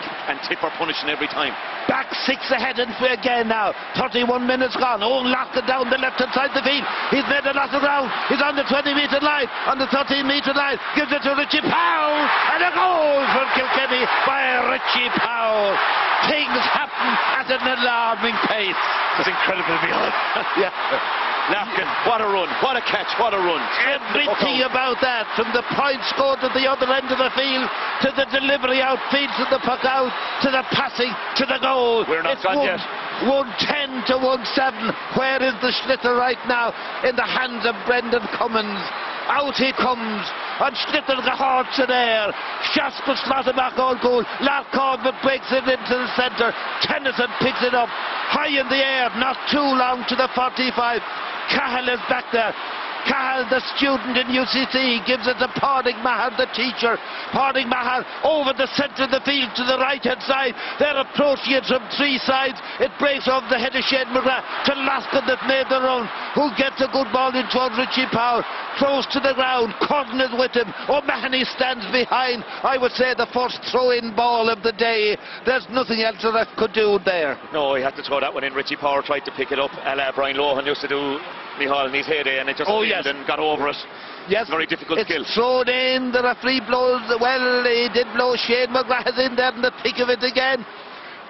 Tip are punishing every time. Back 6 ahead and again now. 31 minutes gone. Owen locked it down the left-hand side of the field. He's made a lot of ground. He's on the 20-metre line, on the 13-metre line. Gives it to Richie Powell, and a goal for Kilkenny by Richie Powell. Things happen at an alarming pace. It's incredible, Micheál. Yeah. Lafkin, what a run, what a catch, what a run. Everything about that, from the point scored at the other end of the field, to the delivery out, feeds to the puck out, to the passing, to the goal. We're not gone yet. 1-10 to 1-7. Where is the Schlitter right now? In the hands of Brendan Cummins. Out he comes, and Schlitter got hard to there. Shaspel slotted back on goal. Lark Corbett breaks it into the centre. Tennyson picks it up high in the air, not too long to the 45. Cahill is back there. Cahill, the student in UCC, gives it to Pádraig Maher, the teacher. Pádraig Maher over the centre of the field to the right-hand side. They're approaching it from 3 sides. It breaks off the head of Shane McGrath to Laskin that made the run, who gets a good ball in towards Richie Powell. Throws to the ground. Corden is with him. O'Mahony stands behind. I would say the first throw-in ball of the day. There's nothing else that could do there. No, he had to throw that one in. Richie Power tried to pick it up, a la Brian Lohan used to do, Micheál, in his heyday, and it just and got over it. Yes, very difficult skill. It's thrown in. The referee blows. Well, he did blow. Shane McGrath in there in the thick of it again.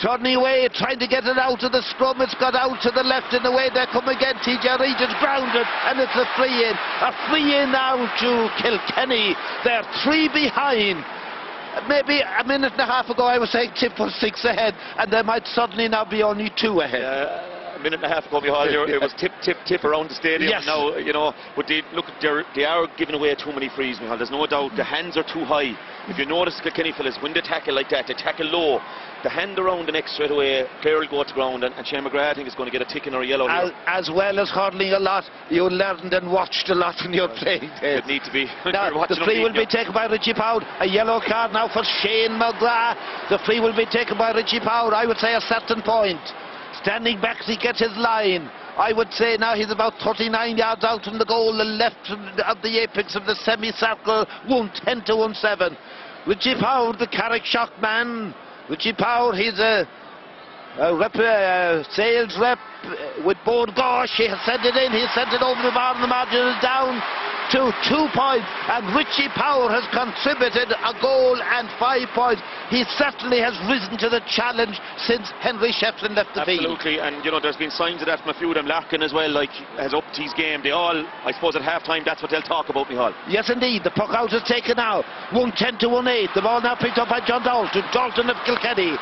Turning away, trying to get it out of the scrum. It's got out to the left in the way they come again. TJ Reid is grounded, and it's a free in. A free in now to Kilkenny. They're 3 behind. Maybe a minute and a half ago I was saying Tip was 6 ahead, and they might suddenly now be only 2 ahead. minute and a half ago, Michal, it was tip around the stadium. Yes. Now, you know, but they are giving away too many frees, Michal. There's no doubt. The hands are too high. If you notice, Kilkenny fellas, when they tackle like that, they tackle low. The hand around the neck straight away, player will go to ground, and Shane McGrath, I think, is going to get a tick in or a yellow here. As well as hurling a lot, you learned and watched a lot in your playing days. It need to be. Now, the free will be taken by Richie Powell. A yellow card now for Shane McGrath. The free will be taken by Richie Powell. I would say a certain point. Standing back, he gets his line. I would say now he's about 39 yards out from the goal, the left of the apex of the semicircle, 110 to 17. Richie Powell, the Carrickshock man. Richie Powell, he's a sales rep with Bode Gosh. He has sent it in, he sent it over the bar, and the margin is down to 2 points, and Richie Powell has contributed a goal and 5 points. He certainly has risen to the challenge since Henry Shefflin left the field. Absolutely, and you know, there's been signs of that from a few of them. Larkin as well, like, has upped his game. They all, I suppose, at half-time, that's what they'll talk about, Michal. Yes, indeed. The puck out is taken now. 110 to 18. The ball now picked up by John Dalton. Dalton of Kilkenny.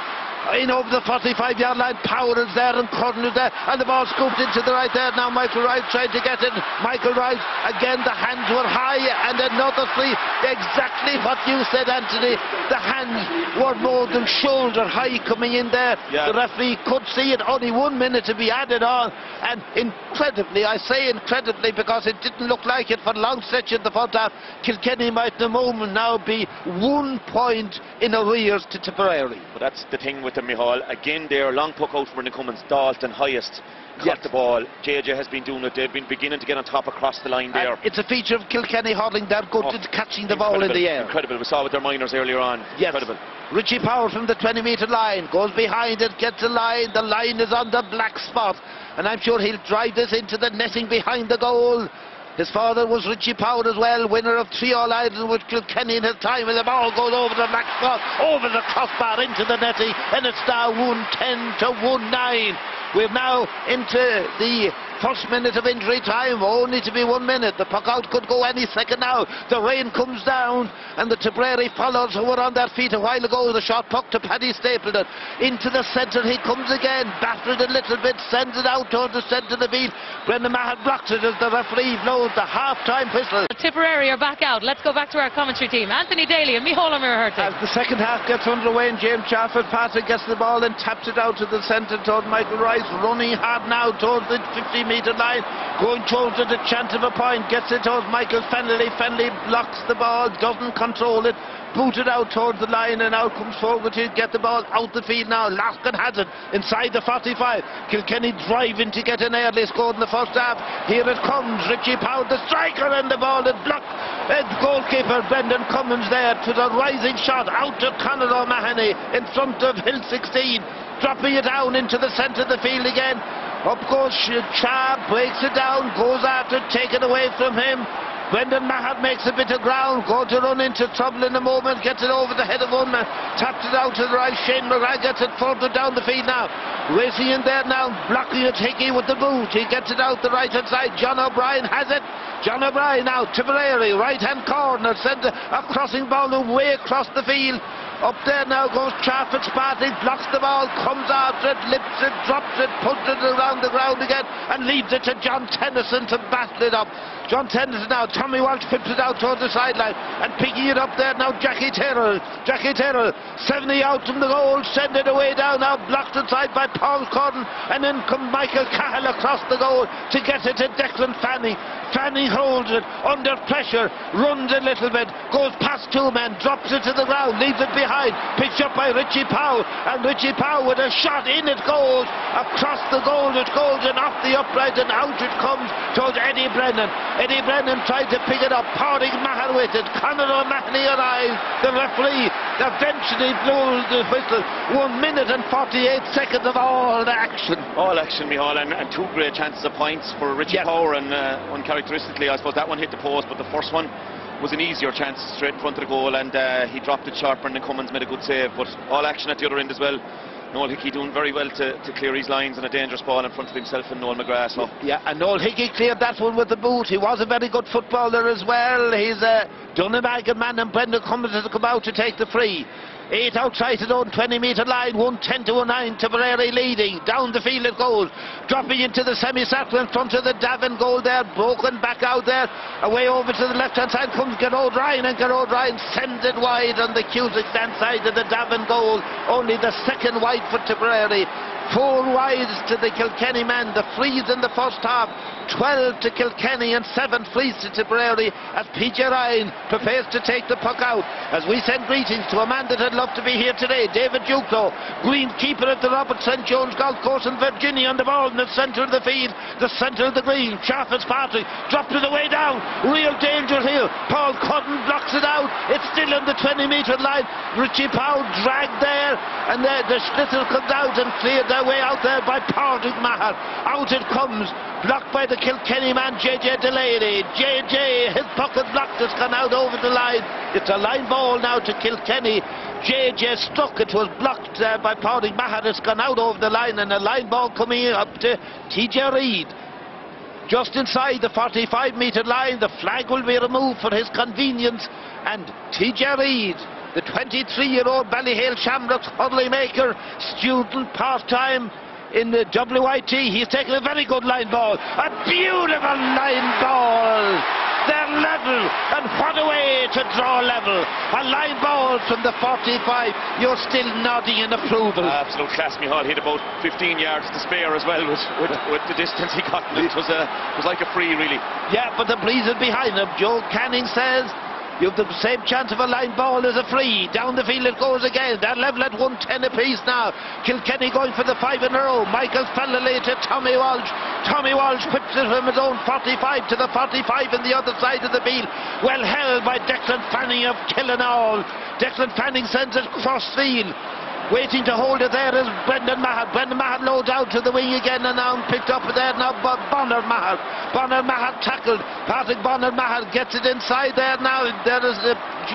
In over the 45-yard line. Power is there and Curran is there, and the ball scooped into the right there. Now Michael Wright trying to get it. Michael Wright again, the hands were high, and another free. Exactly what you said, Anthony. The hands were more than shoulder high coming in there. Yeah. The referee could see it. Only 1 minute to be added on, and incredibly, I say incredibly because it didn't look like it for a long stretch in the first half, Kilkenny might in a moment now be 1 point in arrears to Tipperary. But that's the thing with them, Michal. Again, they're long puck out for the Cummins. Dalton highest caught the ball. JJ has been doing it. They've been beginning to get on top across the line there. It's a feature of Kilkenny hurling. They're good at catching the ball in the air. Incredible. We saw with their minors earlier on. Yes. Incredible. Richie Powell from the 20-metre line goes behind it, gets a line. The line is on the black spot, and I'm sure he'll drive this into the netting behind the goal. His father was Richie Powell as well, winner of 3 All-Ireland with Kilkenny in his time, and the ball goes over the black spot, over the crossbar into the netting, and it's now 110 to 19. We're now into the first minute of injury time, only to be 1 minute. The puck out could go any second now. The rain comes down, and the Tipperary followers who were on their feet a while ago, the short puck to Paddy Stapleton. Into the centre he comes again, baffled a little bit, sends it out towards the centre of the field. Brendan Maher blocks it as the referee blows the half-time whistle. Tipperary are back out. Let's go back to our commentary team. Anthony Daly and Micheál O'Meara. As the second half gets underway, and James Chafford Patrick gets the ball and taps it out to the centre towards Michael Rice, running hard now towards the 50-metre line, going towards it, a chance of a point, gets it towards Michael Fennelly. Fennelly blocks the ball, doesn't control it, booted out towards the line, and out comes forward to get the ball out the field now. Larkin has it inside the 45. Kilkenny driving to get an early score in the first half. Here it comes, Richie Powell, the striker, and the ball is blocked. Goalkeeper Brendan Cummins there to the rising shot out to Conor O'Mahony in front of Hill 16, dropping it down into the centre of the field again. Up goes Cha, breaks it down, goes after, taken away from him. Brendan Maher makes a bit of ground, going to run into trouble in a moment, gets it over the head of one man, taps it out to the right. Shane McGrath gets it further down the field now, racing in there now, blocking it, Hickey with the boot, he gets it out the right hand side. John O'Brien has it. John O'Brien now, Tipperary, right hand corner, sends a crossing ball way across the field. Up there now goes Trafford Sparty, blocks the ball, comes after it, lips it, drops it, puts it around the ground again, and leaves it to John Tennyson to battle it up. John Tennyson now, Tommy Walsh flips it out towards the sideline, and picking it up there now, Jackie Terrell. Jackie Terrell, 70 out from the goal, send it away down now, blocked inside by Paul Curran, and then comes Michael Cahill across the goal to get it to Declan Fanning. Fanning holds it under pressure, runs a little bit, goes past 2 men, drops it to the ground, leaves it behind, picked up by Richie Powell, and Richie Powell with a shot, in it goes, across the goal it goes, and off the upright, and out it comes towards Eddie Brennan. Eddie Brennan tried to pick it up, Padraig Maher with it, Conor O'Mahony arrived, the referee eventually blew the whistle. 1 minute and 48 seconds of all the action. All action, Michal, and 2 great chances of points for Richie Powell, and uncharacteristically, I suppose that one hit the post, but the first one was an easier chance straight in front of the goal, and he dropped it sharp, and Cummins made a good save. But all action at the other end as well. Noel Hickey doing very well to clear his lines, and a dangerous ball in front of himself and Noel McGrath. So. Yeah, and Noel Hickey cleared that one with the boot. He was a very good footballer as well. He's Donegal man, and Brendan Cummins has come out to take the free. 8 outside his own 20-metre line, 110 to 9, Tipperary leading. Down the field it goes, dropping into the semicircle in front of the Davin goal there, broken back out there, away over to the left-hand side comes Gerard Ryan, and Gerard Ryan sends it wide on the Cusack stand side of the Davin goal, only the second wide for Tipperary. 4 wides to the Kilkenny men. The frees in the first half, 12 to Kilkenny and 7 frees to Tipperary as PJ Ryan prepares to take the puck out. As we send greetings to a man that had loved to be here today, David Duclo, greenkeeper at the Robert St. John's Golf Course in Virginia, on the ball in the centre of the field, the centre of the green. Sharp Fitzpatrick dropped it away down, real danger here. Paul Cudden blocks it out. It's still on the 20-metre line. Richie Powell dragged there, and the Schlitzer comes out and cleared their way out there by Pádraig Maher. Out it comes, blocked by the Kilkenny man JJ Delaney. JJ, his puck is blocked, it's gone out over the line. It's a line ball now to Kilkenny. JJ struck, it was blocked by Pádraig Maher. It's gone out over the line, and a line ball coming up to TJ Reid. Just inside the 45-metre line, the flag will be removed for his convenience, and TJ Reid, the 23-year-old Ballyhale Shamrocks hurley maker, student part-time in the WIT, he's taken a very good line ball, a beautiful line ball. They're level, and what a way to draw level. A line ball from the 45. You're still nodding in approval. Absolute class, Micheál. Hit about 15 yards to spare as well with the distance he got. It was like a free, really. Yeah, but the breeze is behind him. Joe Canning says you've the same chance of a line ball as a free. Down the field it goes again. They're level at 110 apiece now. Kilkenny going for the 5 in a row. Michael Felleley to Tommy Walsh. Tommy Walsh whips it from his own 45 to the 45 on the other side of the field. Well held by Declan Fanning of Killinall. Declan Fanning sends it cross field. Waiting to hold it there is Brendan Maher. Brendan Maher loads out to the wing again, and now picked up there now by Bonner Maher. Bonner Maher tackled. Patrick Bonner Maher gets it inside there now. There is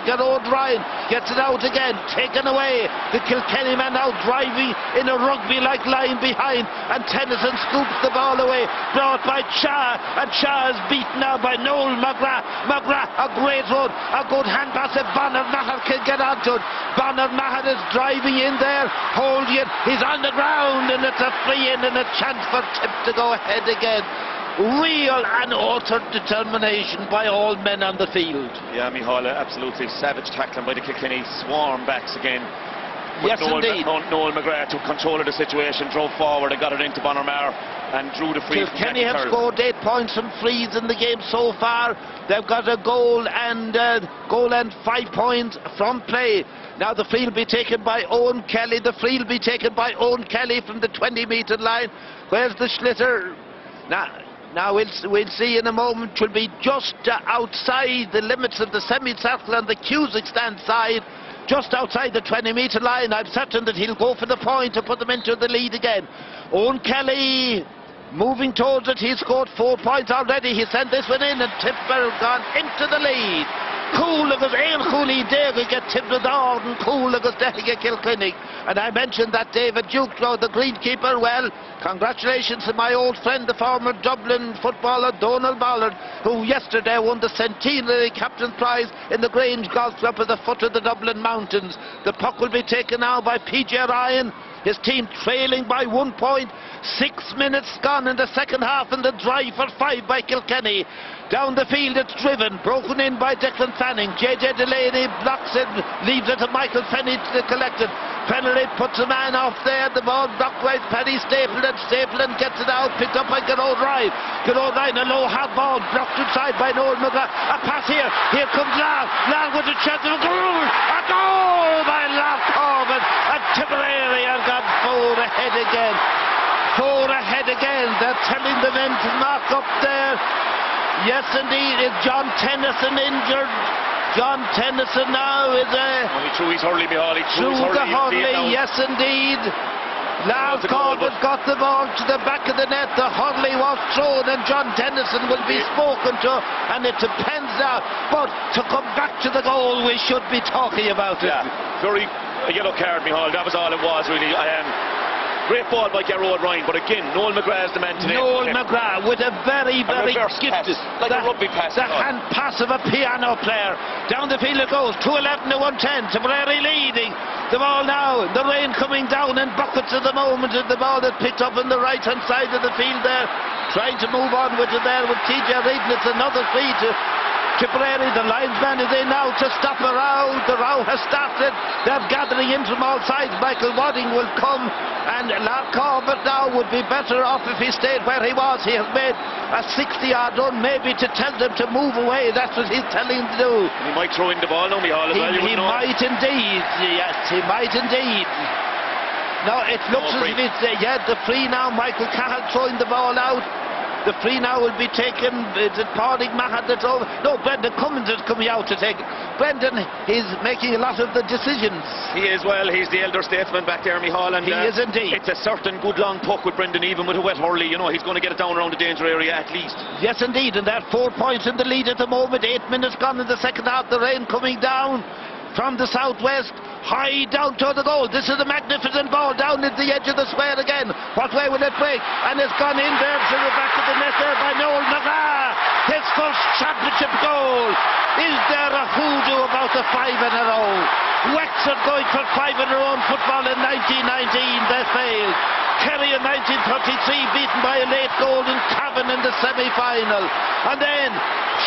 Gerard Ryan. Gets it out again. Taken away. The Kilkenny man now driving in a rugby-like line behind. And Tennyson scoops the ball away. Brought by Shah. And Shah is beaten now by Noel McGrath. McGrath, a great run. A good hand pass if Bonner Maher can get onto it. Bonner Maher is driving in there, holding it, he's on the ground, and it's a free in and a chance for Tip to go ahead again. Real and utter determination by all men on the field. Yeah, Micheál, absolutely savage tackling by the Kilkenny swarm backs again. Yes, indeed. Noel McGrath took control of the situation, drove forward and got it into Bonner Maher and drew the free. Kilkenny have scored 8 points from frees in the game so far. They've got a goal and 5 points from play. Now the free will be taken by Owen Kelly. The free will be taken by Owen Kelly from the 20-metre line. Where's the Schlitter? Now we'll see in a moment. Will be just outside the limits of the semicircle on the Cusack stand side. Just outside the 20-metre line. I'm certain that he'll go for the point to put them into the lead again. Owen Kelly moving towards it. He's scored 4 points already. He sent this one in, and Tipper gone into the lead. Cool agus Éan Cooley Dega get tipped with Orden, cool agus Dega Kilkenny. And I mentioned that David Duclo, the greenkeeper. Well, congratulations to my old friend, the former Dublin footballer Donald Ballard, who yesterday won the centenary captain prize in the Grange Golf Club at the foot of the Dublin Mountains. The puck will be taken now by PJ Ryan. His team trailing by 1 point. 6 minutes gone in the second half, and the drive for 5 by Kilkenny. Down the field it's driven, broken in by Declan Fanning. JJ Delaney blocks it, leaves it to Michael Fenny to collect it. Fennery puts a man off there, the ball blocked by Paddy Stapleton gets it out, picked up by Gerard Ryan. Gerard Ryan, a low hard ball, blocked inside by Noel McGrath. A pass here comes Lar with a chance of a goal! A goal by Lar Corbin, and Tipperary have got 4 ahead again. 4 ahead again, they're telling the men to mark up there. Yes, indeed. Is John Tennyson injured? John Tennyson now is only through his hurley, Micheál. Through the hurley, yes, indeed. Lars Corbett got the ball to the back of the net. The hurley was thrown, and John Tennyson will be spoken to, and it depends now. But to come back to the goal, we should be talking about it. Yeah, a yellow card, Micheál. That was all it was, really. Great ball by Garrod Ryan, but again, Noel McGrath is the man today. Noel McGrath with a very gifted, like a rugby pass. The hand pass of a piano player. Down the field it goes, 2:11 to 1:10. Tipperary leading. The ball now, the rain coming down in buckets at the moment, and the ball that picked up on the right-hand side of the field there. Trying to move on with it there with TJ Reid. It's another free to Tipperary. The linesman is in now to stop a row. The row has started. They're gathering in from all sides. Michael Wadding will come, and Lark Corbett now would be better off if he stayed where he was. He has made a 60-yard run, maybe to tell them to move away. That's what he's telling them to do. He might throw in the ball now, Micheál, as well. He might indeed. Yes, he might indeed. No, it looks as if it's the free now. Michael Cahill throwing the ball out. The free now will be taken. Is it Pádraig Mahon that's over? No, Brendan Cummins is coming out to take it. Brendan is making a lot of the decisions. He is, well, he's the elder statesman back there, Micheál, and he is indeed. It's a certain good long puck with Brendan, even with a wet hurley. You know, he's going to get it down around the danger area at least. Yes, indeed, and they're 4 points in the lead at the moment. 8 minutes gone in the second half. The rain coming down from the southwest. High down to the goal. This is a magnificent ball down at the edge of the square again. What way will it break? And it's gone in there to the back of the net there by Noel McGrath. His first championship goal. Is there a hoodoo about the 5 in a row? Wexford going for 5 in a row in football in 1919. They failed. Kerry in 1933 beaten by a late goal in Cavan in the semi-final. And then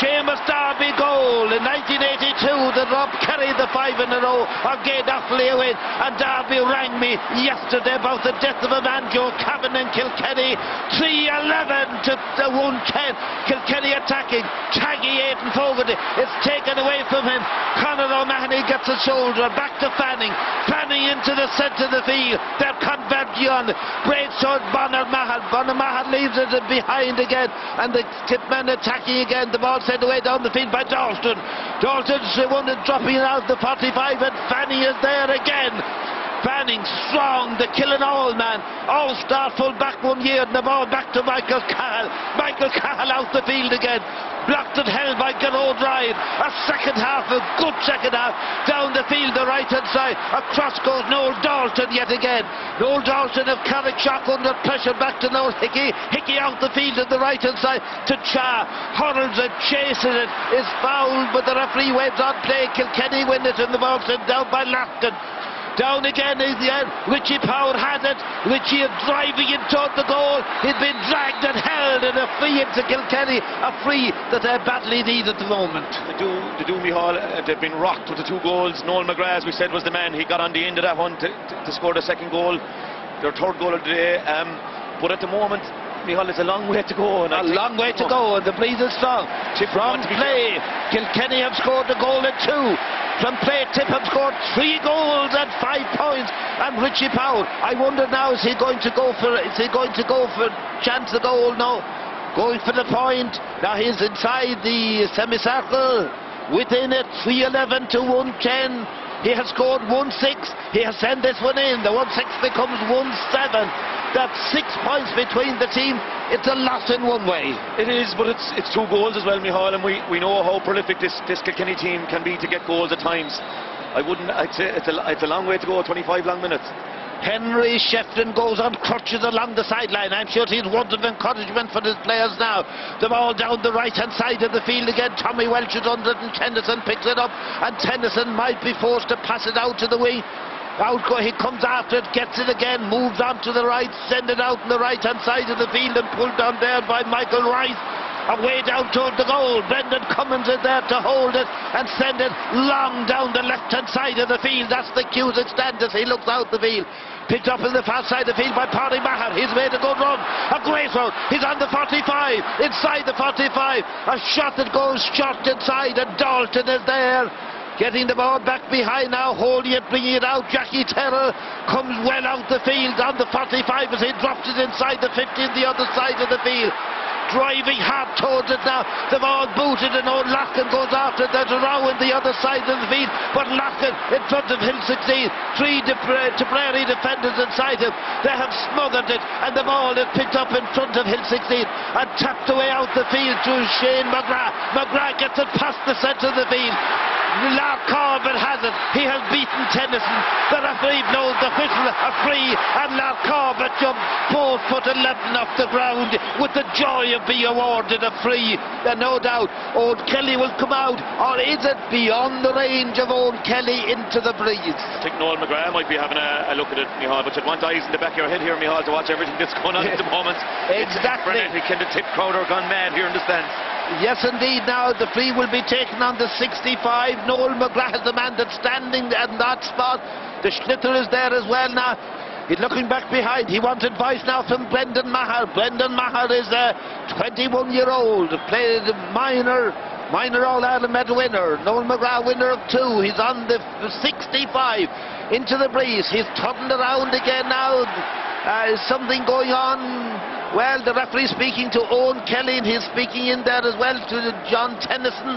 Seamus Darby goal in 1982 that robbed Kerry the 5 in a row. Again Offaly away. And Darby rang me yesterday about the death of a man, Joe Cavan in Kilkenny. 3-11 to 1-10. Kilkenny attacking. Taggy Aidan Fogarty. It's taken away from him. Conor O'Mahony gets a shoulder. Back to Fanning. Fanning into the centre of the field. They're converging. Breaks towards Bonner Mahon. Bonner Mahon leaves it behind again. And the Tipmen attacking again. The ball sent away down the field by Dalston. Dalton's the one that's dropping out the 45, and Fanning is there again. Fanning strong, the Killinall man. All-star full back 1 year, and the ball back to Michael Cahill. Michael Cahill out the field again. Blocked and held by Garrod Ryan. A second half, a good second half. Down the field, the right-hand side. Across goes Noel Dalton yet again. Noel Dalton of Carrickshock under pressure. Back to Noel Hickey. Hickey out the field on the right-hand side to Cha. Hurls it, chases it. Is fouled, but the referee waves on play. Kilkenny win it, and the ball sent down by Larkin. Down again is the end. Richie Power has it. Richie is driving in toward the goal. He's been dragged and held, and a free into Kilkenny. A free that they badly need at the moment. They do Micheál. They've been rocked with the 2 goals. Noel McGrath, as we said, was the man. He got on the end of that one to score the second goal. Their 3rd goal of the day. But at the moment, Micheál, it's a long way to go. And a long way to go, and the breeze is strong. From play, Kilkenny have scored a goal at 2. From play, Tip have scored 3 goals and 5 points. And Richie Powell, I wonder now, is he going to go for chance the goal? No, going for the point. Now he's inside the semicircle. Within it, 3-11 to 1-10. He has scored 1-6. He has sent this one in. The 1-6 becomes 1-7. That's 6 points between the team. It's a loss in one way. It is, but it's 2 goals as well, Micheál, and we know how prolific this Kilkenny team can be to get goals at times. I'd say it's a long way to go, 25 long minutes. Henry Shefflin goes on crutches along the sideline. I'm sure he's words of encouragement for his players now. The ball down the right-hand side of the field again. Tommy Welch is under it, and Tennyson picks it up, and Tennyson might be forced to pass it out to the wing. He comes after it, gets it again, moves on to the right, send it out on the right-hand side of the field, and pulled down there by Michael Rice. Away down toward the goal. Brendan Cummins is there to hold it and send it long down the left-hand side of the field. That's the Cusack stand as he looks out the field. Picked up in the far side of the field by Pádraig Mahon. He's made a good run. A great run. He's on the 45. Inside the 45. A shot that goes short inside, and Dalton is there. Getting the ball back behind now, holding it, bringing it out. Jackie Terrell comes well out the field on the 45 as he drops it inside the 50 on the other side of the field. Driving hard towards it now. The ball booted, and O'Loughlin goes after it. There's a row on the other side of the field, but Loughlin in front of Hill 16. 3 Tipperary defenders inside him. They have smothered it, and the ball is picked up in front of Hill 16 and tapped away out the field to Shane McGrath. McGrath gets it past the centre of the field. Lark Corbett has it. He has beaten Tennyson. The referee blows the whistle, a free, and Lark Corbett jumps 4 foot 11 off the ground with the joy of being awarded a free. And no doubt Owen Kelly will come out, or is it beyond the range of Owen Kelly into the breeze? I think Noel McGrath might be having a look at it, Micheál, but you'd want eyes in the back of your head here, Micheál, to watch everything that's going on at the moment. Exactly. It's frenetic, and the tip crowd are gone mad here in the stands. Yes, indeed. Now the free will be taken on the 65. Noel McGrath is the man that's standing at that spot. The Schlitter is there as well now. He's looking back behind. He wants advice now from Brendan Maher. Brendan Maher is a 21-year-old, played minor All-Ireland medal winner. Noel McGrath winner of 2. He's on the 65 into the breeze. He's turned around again now. Is something going on? Well, the referee speaking to Owen Kelly, and he's speaking in there as well to John Tennyson.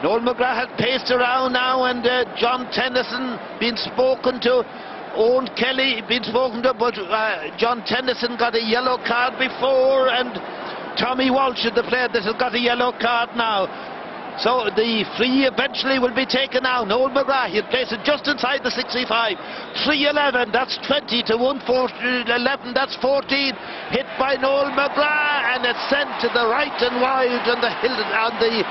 Noel McGrath has paced around now, and John Tennyson been spoken to. Owen Kelly been spoken to, but John Tennyson got a yellow card before, and Tommy Walsh is the player that has got a yellow card now. So the free eventually will be taken now. Noel McGrath, he'll place it just inside the 65. 3-11, that's 20 to 1-4-11, that's 14. Hit by Noel McGrath, and it's sent to the right and wide on the hill, on the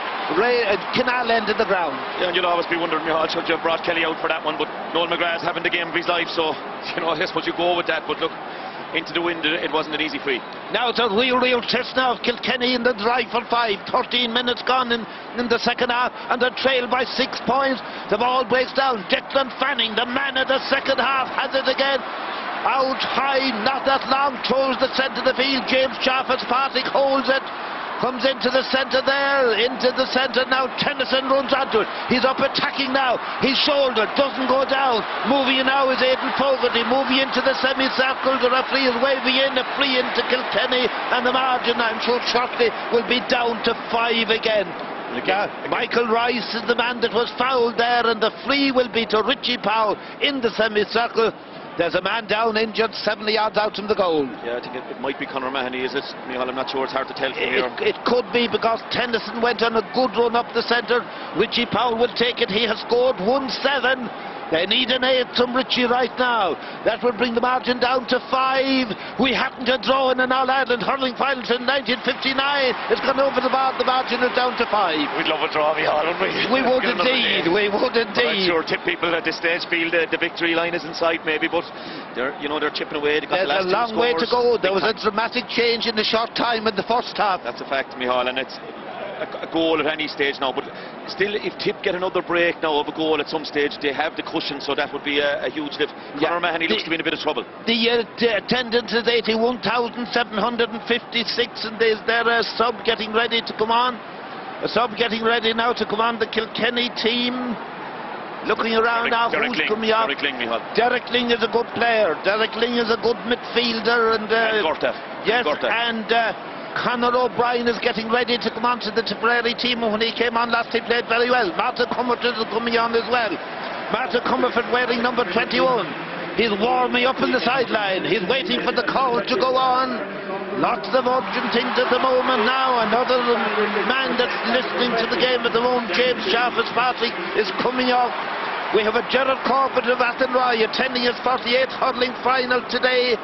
canal end of the ground. Yeah, and you'll always be wondering, Micheál, should you have brought Kelly out for that one? But Noel McGrath's having the game of his life, so I suppose you go with that. But look, into the wind, it wasn't an easy free. Now it's a real test now of Kilkenny in the drive for 5. 13 minutes gone in the second half, and they're trailed by 6 points. The ball breaks down. Declan Fanning, the man of the second half, has it again. Out high, not that long, throws the centre of the field. James Fitzpatrick holds it. Comes into the centre there, into the centre now. Tennyson runs onto it. He's up attacking now. His shoulder doesn't go down. Moving now is Aidan Fogarty, moving into the semicircle. The referee is waving in a free into Kilkenny, and the margin, I'm sure, shortly will be down to 5 again. Michael Rice is the man that was fouled there, and the free will be to Richie Powell in the semicircle. There's a man down injured 70 yards out from the goal. Yeah, I think it might be Conor Mahoney, is it? Micheál, I'm not sure, it's hard to tell from here. It could be, because Tennyson went on a good run up the centre. Richie Powell will take it. He has scored 1-7. They need an 8 from Richie right now. That will bring the margin down to 5. We happened to draw in an All-Ireland hurling final in 1959. It's gone over the bar. The margin is down to 5. We'd love a draw, Micheál, wouldn't we? We would indeed. We would indeed. I'm sure tip people at this stage feel the victory line is in sight, maybe, but they're chipping away. There's a long way to go. There was a dramatic change in the short time in the first half. That's a fact, Micheál, and it's a goal at any stage now, but still, if Tip get another break now of a goal at some stage, they have the cushion, so that would be a huge lift. Conor Mahoney looks to be in a bit of trouble. The attendance is 81,756, and there's a sub getting ready to come on. A sub getting ready now to come on the Kilkenny team. Looking around now, who's coming up? Derek Ling is a good player. Derek Ling is a good midfielder, and Gorta. Yes, and Conor O'Brien is getting ready to come on to the Tipperary team. When he came on last, he played very well. Martin Comerford is coming on as well. Martin Comerford wearing number 21. He's warming up in the sideline. He's waiting for the call to go on. Lots of urgent things at the moment now. Another man that's listening to the game at the moment, James Fitzpatrick, is coming off. We have a Gerard Corbett of Athenry attending his 48th hurling final today.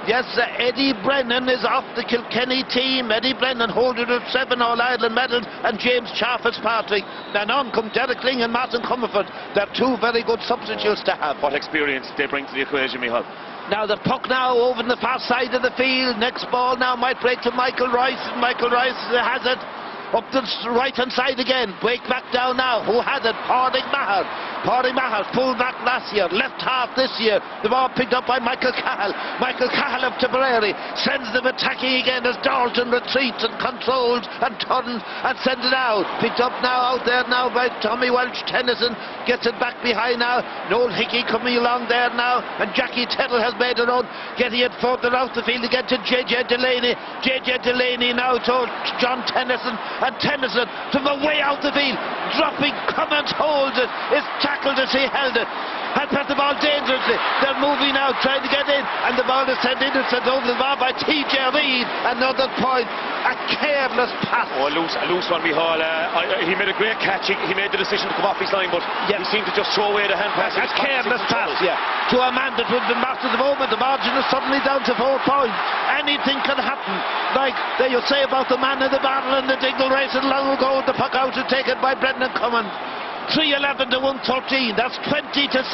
Yes, Eddie Brennan is off the Kilkenny team. Eddie Brennan holding of 7 All-Ireland medals, and James Fitzpatrick. Then on come Derek Ling and Martin Comerford. They're 2 very good substitutes to have. What experience they bring to the equation, Micheál. Now the puck now over on the far side of the field. Next ball now might break to Michael Rice, and Michael Rice has it. Up the right-hand side again. Break back down now. Who has it? Pádraig Maher. Pádraig Maher, full back last year, left half this year. The ball picked up by Michael Cahill. Michael Cahill of Tipperary sends them attacking again as Dalton retreats and controls and turns and sends it out. Picked up now out there now by Tommy Welch. Tennyson gets it back behind now. Noel Hickey coming along there now, and Jackie Tettle has made a run, getting it further out the field again to JJ Delaney. JJ Delaney now to John Tennyson. And Tennyson from the way out the field, dropping, Cummins holds it, is tackled as he held it, has passed the ball dangerously. They're moving now, trying to get in, and the ball is sent in. It's sent over the bar by TJ Reid. Another point. A careless pass. Oh, a loose one, Micheál. He made a great catch. He made the decision to come off his line, but he seemed to just throw away the hand pass. A careless pass, to a man that would have been marked at the moment. The margin is suddenly down to 4 points. Anything can happen. Like they you say about the man in the battle and the Dingle race long ago. The puck out and taken by Brendan Cummins. 3-11 to 113. That's 20 to 16.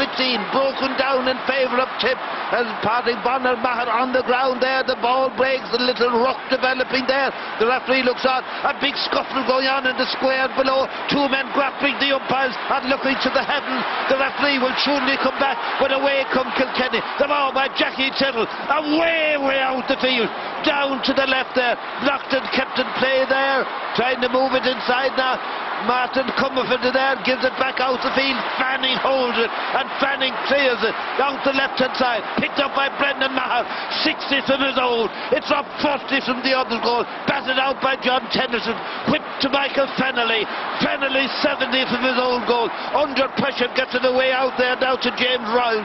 Broken down in favour of Tip. As Patrick Bonner Maher on the ground there. The ball breaks. A little rock developing there. The referee looks on. A big scuffle going on in the square below. 2 men grappling the umpires and looking to the heavens. The referee will surely come back. But away come Kilkenny. The ball by Jackie Tittle. Way out the field. Down to the left there. Blocked and kept in play there. Trying to move it inside now. Martin Comerford there, gives it back out the field. Fanning holds it, and Fanning clears it down the left-hand side. Picked up by Brendan Maher, 60 from his own. It's up 40 from the other goal. Batted out by John Tennyson. Whipped to Michael Fennelly. Fennelly 70 from his own goal. Under pressure, gets it away out there now to James Ryan.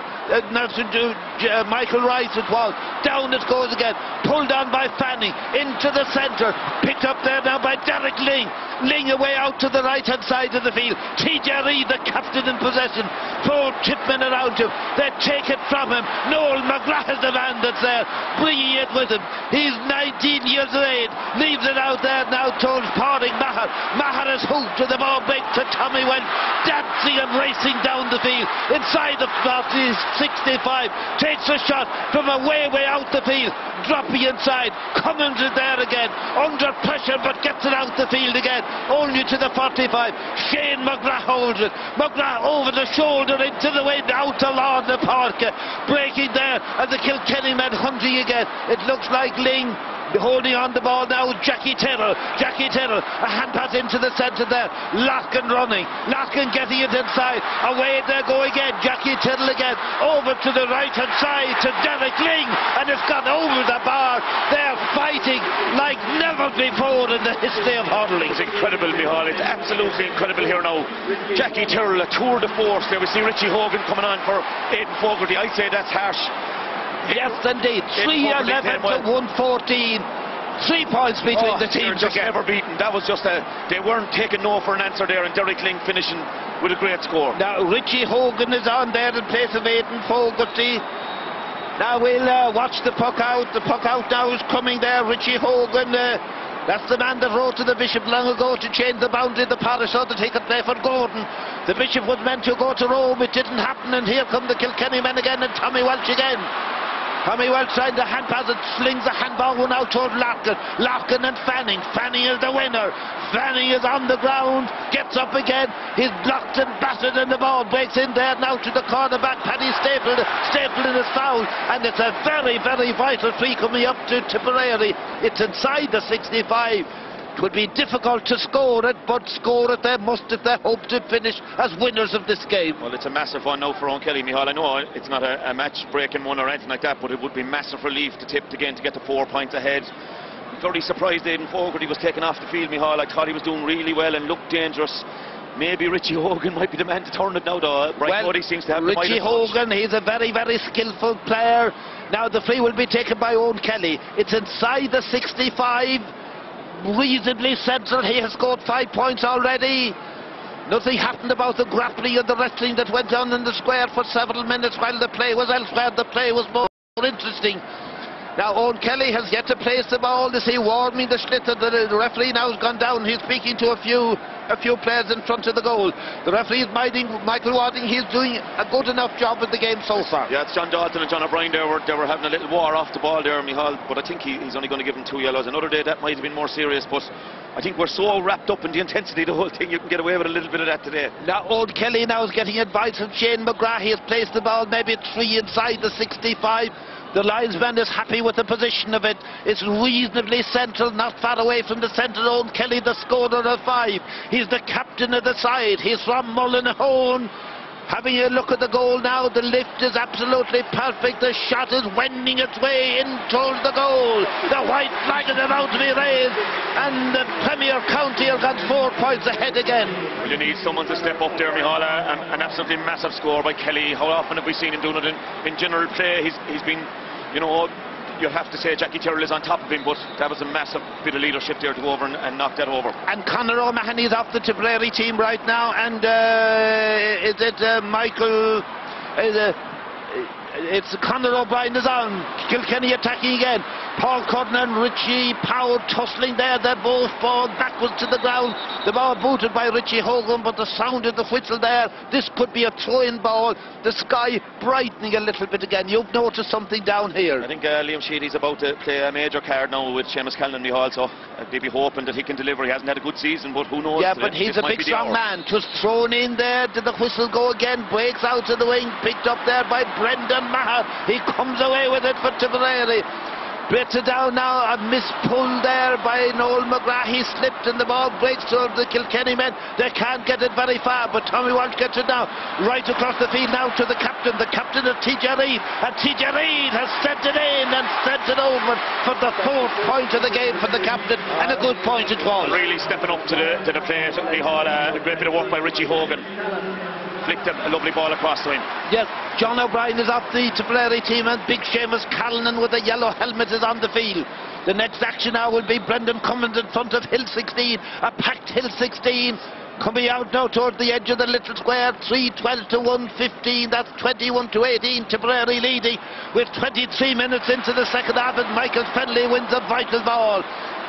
Michael Rice it was. Down it goes again. Pulled on by Fanning into the centre. Picked up there now by Derek Ling. Ling away out to the right-hand side of the field. TJ Reid, the captain in possession. 4 Tipmen around him. They take it from him. Noel McGrath is the man that's there, bringing it with him. He's 19 years of age. Leaves it out there now towards Padraig Maher. Maher is hooked to the ball break to Tommy Welch. Dancing and racing down the field. Inside the 65. Takes a shot from way out the field. Dropping inside. Cummins is there again. Under pressure but gets it out the field again. Only to the 45. Shane McGrath holds it. McGrath over the shoulder into the wind out along the park. Breaking there and the Kilkenny men hunting again. It looks like Ling holding on the ball now. Jackie Tittle, a hand pass into the centre there. Larkin running, Larkin getting it inside. Away they go again. Jackie Tittle again over to the right hand side to Derek Ling, and it's gone over the bar. They're fighting like never before in the history of hurling. It's incredible, Micheál. It's absolutely incredible here now. Jackie Tittle, a tour de force there. We see Richie Hogan coming on for Aidan Fogarty. I'd say that's harsh. Yes, indeed. 3-11 to 114. 3 points between the teams. Just never beaten. That was just they weren't taking no for an answer there, and Derek Ling finishing with a great score. Now Richie Hogan is on there in place of Aidan Fogarty. Now we'll watch the puck out. The puck out now is coming there. Richie Hogan. That's the man that wrote to the Bishop long ago to change the boundary of the parish so that he could play for Gordon. The Bishop was meant to go to Rome. It didn't happen, and here come the Kilkenny men again, and Tommy Welch again. Tommy Welch trying to hand pass it, slings the handball one out toward Larkin. Larkin and Fanning. Fanning is the winner. Fanning is on the ground, gets up again. He's blocked and battered, and the ball breaks in there now to the cornerback, Paddy Stapleton. Stapleton is fouled, and it's a very vital free coming up to Tipperary. It's inside the 65. It would be difficult to score it, but score it they must if they hope to finish as winners of this game. Well, it's a massive one now for Owen Kelly, Micheál. I know it's not a match-breaking one or anything like that, but it would be massive relief to Tip again to get the 4 points ahead. Very surprised Aidan Fogarty was taken off the field, Micheál. I thought he was doing really well and looked dangerous. Maybe Richie Hogan might be the man to turn it now, though. Brian Cody seems to have Richie Hogan, he's a very skillful player. Now the free will be taken by Owen Kelly. It's inside the 65. Reasonably central. He has scored 5 points already. Nothing happened about the grappling and the wrestling that went on in the square for several minutes while the play was elsewhere. The play was more interesting. Now Owen Kelly has yet to place the ball. Is he warming the schlitter? The referee now has gone down. He's speaking to a few players in front of the goal. The referee is minding Michael Wadding. He's doing a good enough job of the game so far. Yeah, it's John Dalton and John O'Brien. They were having a little war off the ball there, Micheál, but I think he's only going to give him 2 yellows. Another day that might have been more serious, but I think we're so wrapped up in the intensity of the whole thing, you can get away with a little bit of that today. Now Owen Kelly now is getting advice from Shane McGrath. He has placed the ball maybe 3 inside the 65. The linesman is happy with the position of it. It's reasonably central, not far away from the centre. Owen Kelly, the scorer of 5. He's the captain of the side. He's from Mullinahone. Having a look at the goal now, the lift is absolutely perfect. The shot is wending its way in towards the goal. The white flag is about to be raised, and the Premier County have got 4 points ahead again. Well, you need someone to step up there, Micheál. An absolutely massive score by Kelly. How often have we seen him doing it in general play? He's been you know, you have to say Jackie Tyrrell is on top of him, but that was a massive bit of leadership there to go over and knock that over. And Conor O'Mahony is off the Tipperary team right now, and is it Michael? It's Conor O'Brien is on. Kilkenny attacking again. Paul Cudden and Richie Powell tussling there. They both fall backwards to the ground. The ball booted by Richie Hogan, but the sound of the whistle there. This could be a throw-in ball. The sky brightening a little bit again. You've noticed something down here. I think Liam Sheedy's about to play a major card now with Seamus Callan Mihal, so they'll be hoping that he can deliver. He hasn't had a good season, but who knows? Yeah, but he's a big strong man. Just thrown in there. Did the whistle go again? Breaks out of the wing. Picked up there by Brendan Maher. He comes away with it for Tipperary. Better down now, a mispull there by Noel McGrath. He slipped and the ball breaks to the Kilkenny men. They can't get it very far, but Tommy Walsh gets it now. Right across the field now to the captain of TJ Reid. And TJ Reid has sent it in and sent it over for the 4th point of the game for the captain. And a good point it was. Really stepping up to the plate. A great bit of work by Richie Hogan. Flicked a lovely ball across to him. Yes, John O'Brien is off the Tipperary team, and big Seamus Callanan with a yellow helmet is on the field. The next action now will be Brendan Cummins in front of Hill 16, a packed Hill 16. Coming out now toward the edge of the little square, 3-12 to 1-15, that's 21 to 18, Tipperary leading with 23 minutes into the second half, and Michael Fennelly wins a vital ball.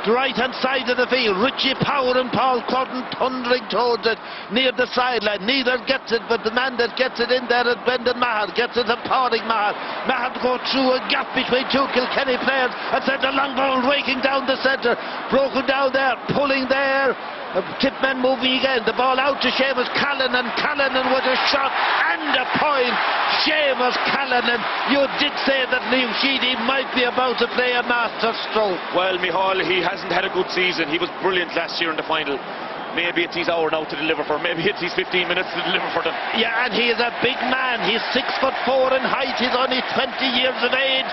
The right-hand side of the field, Richie Power and Paul Cudden thundering towards it, near the sideline. Neither gets it, but the man that gets it in there is Brendan Maher, gets it to Pádraig Maher. Maher go through a gap between two Kilkenny players and sent a long ball raking down the centre, broken down there, pulling there. Tipmen moving again, the ball out to Seamus Callanan with a shot and a point. Seamus Callanan, you did say that Liam Sheedy might be about to play a master stroke. Well, Mihal, he hasn't had a good season. He was brilliant last year in the final. Maybe it's his hour now to deliver for. Maybe it's his 15 minutes to deliver for them. Yeah, and he is a big man. He's 6'4" in height. He's only 20 years of age.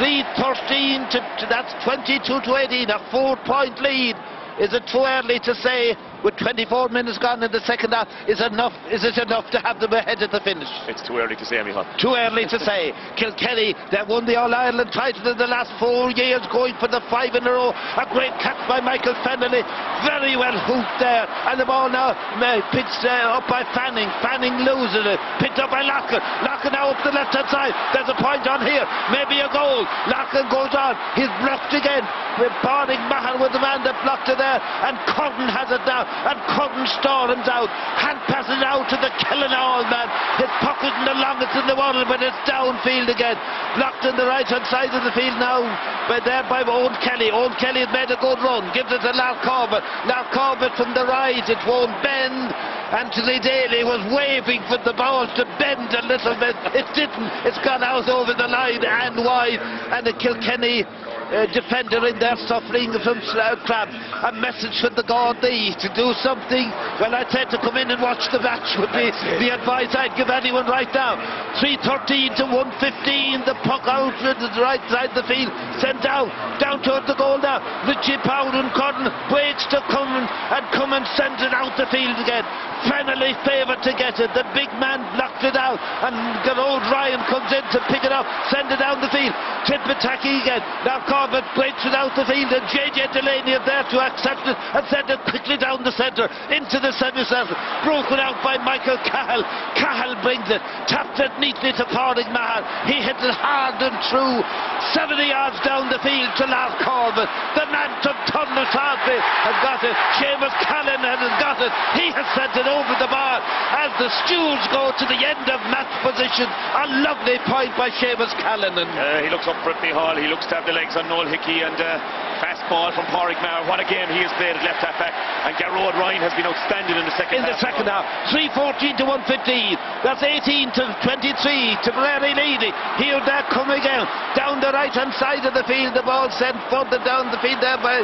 3-13 to that's 22 to 18, a 4-point lead. Is it too early to say, with 24 minutes gone in the second half, is it enough to have them ahead at the finish? It's too early to say, Mihal. Too early to say. Kilkenny, they won the All-Ireland title in the last 4 years, going for the 5 in a row. A great catch by Michael Fennelly. Very well hooped there. And the ball now pitched up by Fanning. Fanning loses it. Picked up by Larkin. Larkin now up the left-hand side. There's a point on here. Maybe a goal. Larkin goes on. He's blocked again. Pádraig Maher was the man that blocked it there. And Cudden has it now. And Cudden storms out. Hand passes out to the Killinall man. His pocket in the longest in the world, but it's downfield again. Blocked on the right-hand side of the field now. But there by Owen Kelly. Owen Kelly has made a good run. Gives it to Lark Corbett. Lark Corbett from the right. It won't bend. Anthony Daly was waving for the ball to bend a little bit. It didn't. It's gone out over the line and wide. And the Kilkenny defender in there suffering from cramp. A message for the Gardaí to do something. Well, I'd say to come in and watch the match would be the advice I'd give anyone right now. 3-13 to 1-15. The puck out to the right side of the field. Sent down towards the goal now. Richie Powell and Cudden waits to come and send it out the field again. Fennelly favoured to get it. The big man blocked it out, and good old Ryan comes in to pick it up, send it down the field. Tip attacking again. Now Corbett breaks it out the field, and JJ Delaney is there to accept it and send it quickly down the centre into the semicircle. Broken out by Michael Cahill. Cahill brings it, taps it neatly to Pádraig Maher. He hits it hard and true, 70 yards down the field to Lark Corbett. The man from Tunner's has got it. Seamus Callanan has got it. He has sent it over the bar as the Stews go to the end of match position. A lovely point by Seamus Callanan. He looks up for it, Mihal. He looks to have the legs on Noel Hickey, and fast ball from Pádraig Maher. What a game he has played at left half back. And Garrod Ryan has been outstanding in the second half. 3-14 to 1-15. That's 18 to 23. Tipperary leading. Here they come again. Down the right-hand side of the field. The ball sent further down the field there by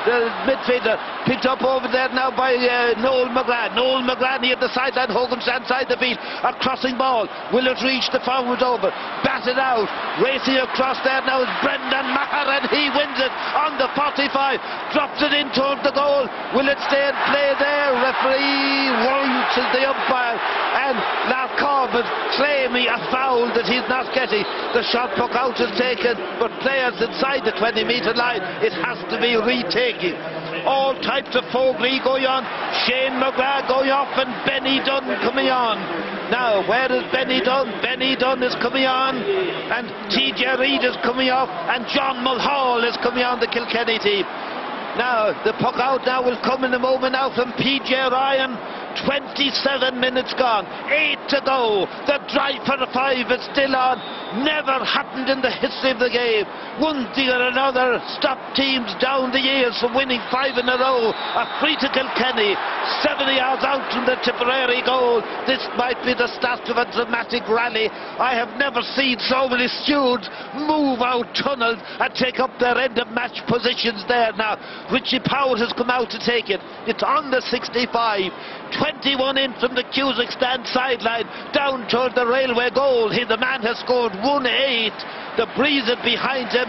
the midfielder. Picked up over there now by Noel McGrath. Noel McGrath near the sideline. Hogan stands side the field. A crossing ball. Will it reach the forward over? Batted out. Racing across there now is Brendan Maher, and he wins it on the 45, drops it in towards the goal. Will it stay in play there? Referee warns the umpire, and Larkov is claiming a foul that he's not getting. The shot puck out is taken, but players inside the 20-metre line, it has to be retaking. All types of fogery going on. Shane McGrath going off and Benny Dunn coming on. Now, where is Benny Dunn? Benny Dunn is coming on, and TJ Reid is coming off, and John Mulhall is coming on the Kilkenny team. Now, the puck out now will come in a moment now from PJ Ryan. 27 minutes gone, 8 to go. The drive for the 5 is still on. Never happened in the history of the game. One thing or another stopped teams down the years from winning 5 in a row. A free to Kilkenny, 70 yards out from the Tipperary goal. This might be the start of a dramatic rally. I have never seen so many stewards move out tunnels and take up their end of match positions there now. Richie Powers has come out to take it. It's on the 65. 21 in from the Cusack stand sideline, down toward the railway goal. The man has scored 1-8. The breeze is behind him.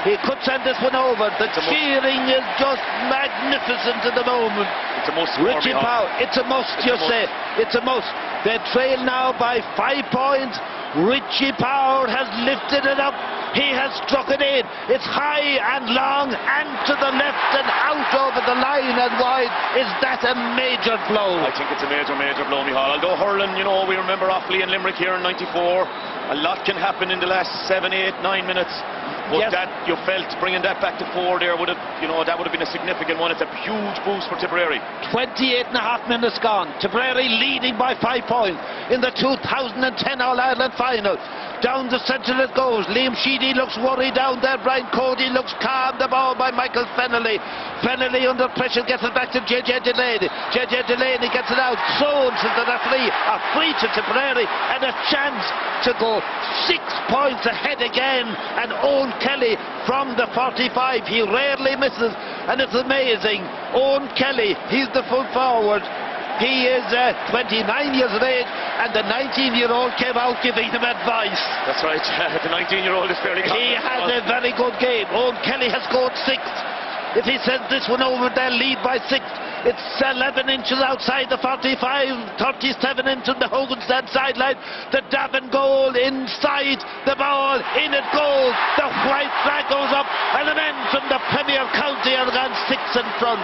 He could send this one over. The cheering is just magnificent at the moment. It's a must. Richie Powell, it's a must, you say. It's a must. They trail now by 5 points. Richie Powell has lifted it up. He has struck it in. It's high and long and to the left and out over the line and wide. Is that a major blow? I think it's a major blow, Michal. Although hurling, you know, we remember Offaly and Limerick here in '94. A lot can happen in the last 7, 8, 9 minutes. But yes, that, you felt, bringing that back to 4 there would have, you know, that would have been a significant one. It's a huge boost for Tipperary. 28 and a half minutes gone. Tipperary leading by 5 points in the 2010 All-Ireland final. Down the centre it goes. Liam Sheedy looks worried down there. Brian Cody looks calm. The ball by Michael Fennelly. Fennelly under pressure gets it back to JJ Delaney. JJ Delaney gets it out. Thrown to the referee. A free to Tipperary and a chance to go 6 points ahead again. And Owen Kelly from the 45. He rarely misses, and it's amazing. Owen Kelly, he's the full forward. He is 29 years of age, and the 19-year-old came out giving him advice. That's right. The 19-year-old is very confident. He has a very good game. Owen Kelly has scored 6. If he sends this one over, they'll lead by 6. It's 11 inches outside the 45, 37 into the Hoganstead sideline. The Davin goal inside the ball, in it goes. The white flag goes up, and the men from the Premier County have gone 6 in front.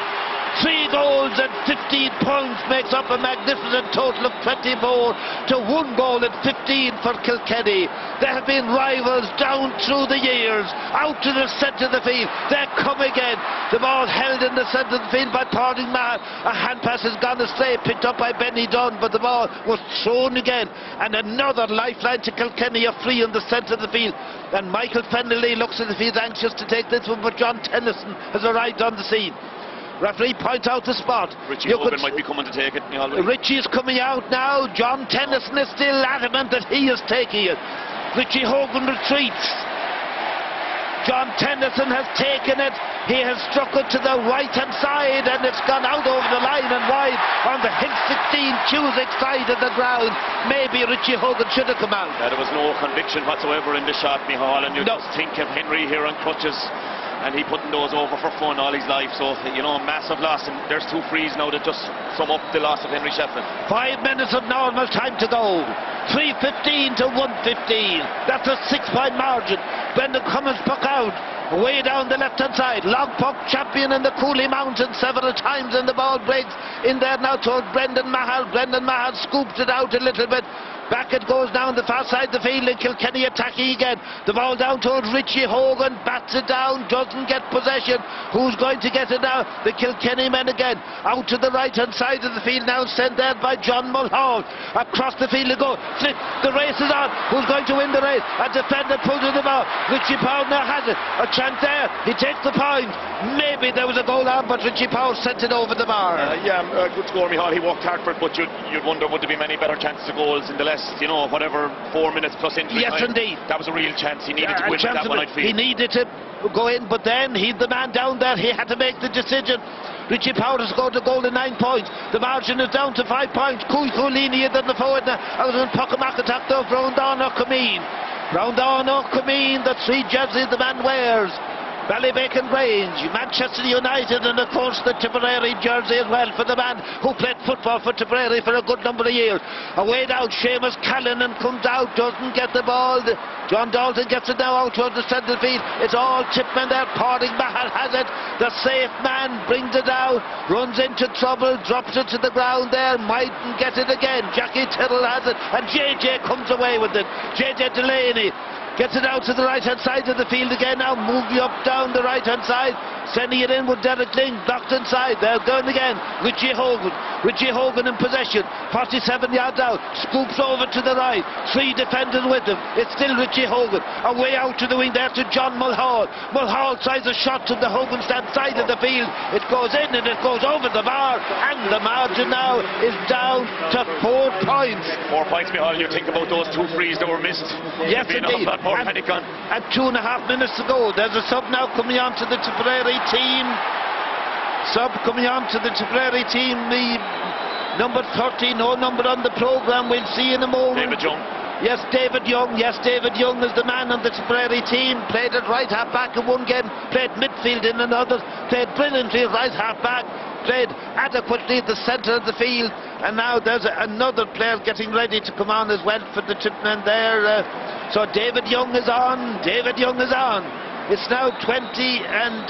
3 goals and 15 points makes up a magnificent total of 24 to 1 goal and 15 for Kilkenny. There have been rivals down through the years, out to the centre of the field. They come again. The ball held in the centre of the field by Paulding Maher. A hand pass has gone astray, picked up by Benny Dunn, but the ball was thrown again. And another lifeline to Kilkenny, a free in the centre of the field. And Michael Fennelly looks as if he's anxious to take this one, but John Tennyson has arrived on the scene. Referee points out the spot. Richie Hogan might be coming to take it. Richie is coming out now. John Tennyson is still adamant that he is taking it. Richie Hogan retreats. John Tennyson has taken it. He has struck it to the right-hand side, and it's gone out over the line and wide on the Hill 16 Cusack side of the ground. Maybe Richie Hogan should have come out. There was no conviction whatsoever in the shot, Michal, and you just think of Henry here on crutches. And he putting those over for fun all his life. So, you know, massive loss. And there's 2 frees now that just sum up the loss of Henry Shefflin. 5 minutes of normal time to go. 3:15 to 1:15. That's a 6-point margin. Brendan Cummins puck out. Way down the left-hand side. Long puck champion in the Cooley Mountains several times, and the ball breaks in there now towards Brendan Mahal. Brendan Mahal scooped it out a little bit. Back it goes down the far side of the field, and Kilkenny attacking again. The ball down towards Richie Hogan, bats it down, doesn't get possession. Who's going to get it now? The Kilkenny men again. Out to the right-hand side of the field now, sent there by John Mulhall. Across the field they go. Flip, the race is on. Who's going to win the race? A defender pulls to the ball. Richie Powell now has it. A chance there. He takes the point. Maybe there was a goal on, but Richie Powell sent it over the bar. Good score, Michal. He worked hard for it, but you'd wonder, would there be many better chances of goals in the last, you know, whatever 4 minutes plus injury time? Yes, indeed. That was a real chance. He needed to win that one, I'd feel. He needed to go in, but then he's the man down there. He had to make the decision. Richie Powell has scored a goal in 9 points. The margin is down to 5 points. Cúil Coolini is in the forward now. Out in Puckamack attack of Roundon O'Cameen. Roundon O'Cameen, the 3 jerseys the man wears. Ballybacon Grange, Manchester United, and of course the Tipperary jersey as well for the man who played football for Tipperary for a good number of years. Away down, Seamus Callanan comes out, doesn't get the ball. John Dalton gets it now out towards the centre field. It's all Tipman there. Pádraig Maher has it. The safe man brings it out, runs into trouble, drops it to the ground there, mightn't get it again. Jackie Tyrrell has it, and JJ comes away with it. JJ Delaney gets it out to the right-hand side of the field again now, moving up down the right-hand side, sending it in with Derek Ling, blocked inside. They're going again. Richie Hogan in possession, 47 yards out, scoops over to the right, 3 defenders with him. It's still Richie Hogan, away out to the wing there to John Mulhall. Mulhall tries a shot to the Hogan stand side of the field. It goes in and it goes over the bar, and the margin now is down to 4 points. 4 points, Micheál. You think about those 2 frees that were missed. Yes, indeed. And 2.5 minutes to go. There's a sub now coming on to the Tipperary team. Sub coming on to the Tipperary team. The number 30, no number on the programme. We'll see in a moment. David Young. Yes, David Young. Yes, David Young is the man on the Tipperary team. Played at right half back in one game. Played midfield in another. Played brilliantly at right half back. Played adequately at the centre of the field. And now there's another player getting ready to come on as well for the Tipmen there. So David Young is on. David Young is on. It's now 20 and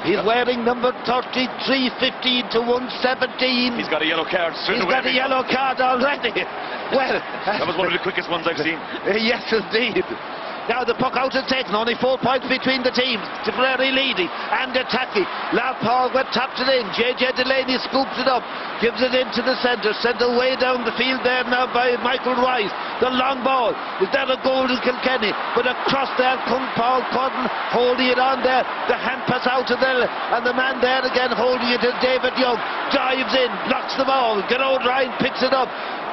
he's wearing number 33, 15 to 117. He's got a yellow card straight away. He's got a yellow card already. Well, that was one of the quickest ones I've seen. Yes, indeed. Now the puck out is taken, only 4 points between the teams. Tipperary leading and attacking. Lampard tapped it in. JJ Delaney scoops it up, gives it into the centre, sent away down the field there now by Michael Rice. The long ball, is that a goal to Kilkenny? But across there comes Paul Cudden, holding it on there. The hand pass out to there, and the man there again holding it is David Young. Dives in, blocks the ball. Gerard Ryan picks it up,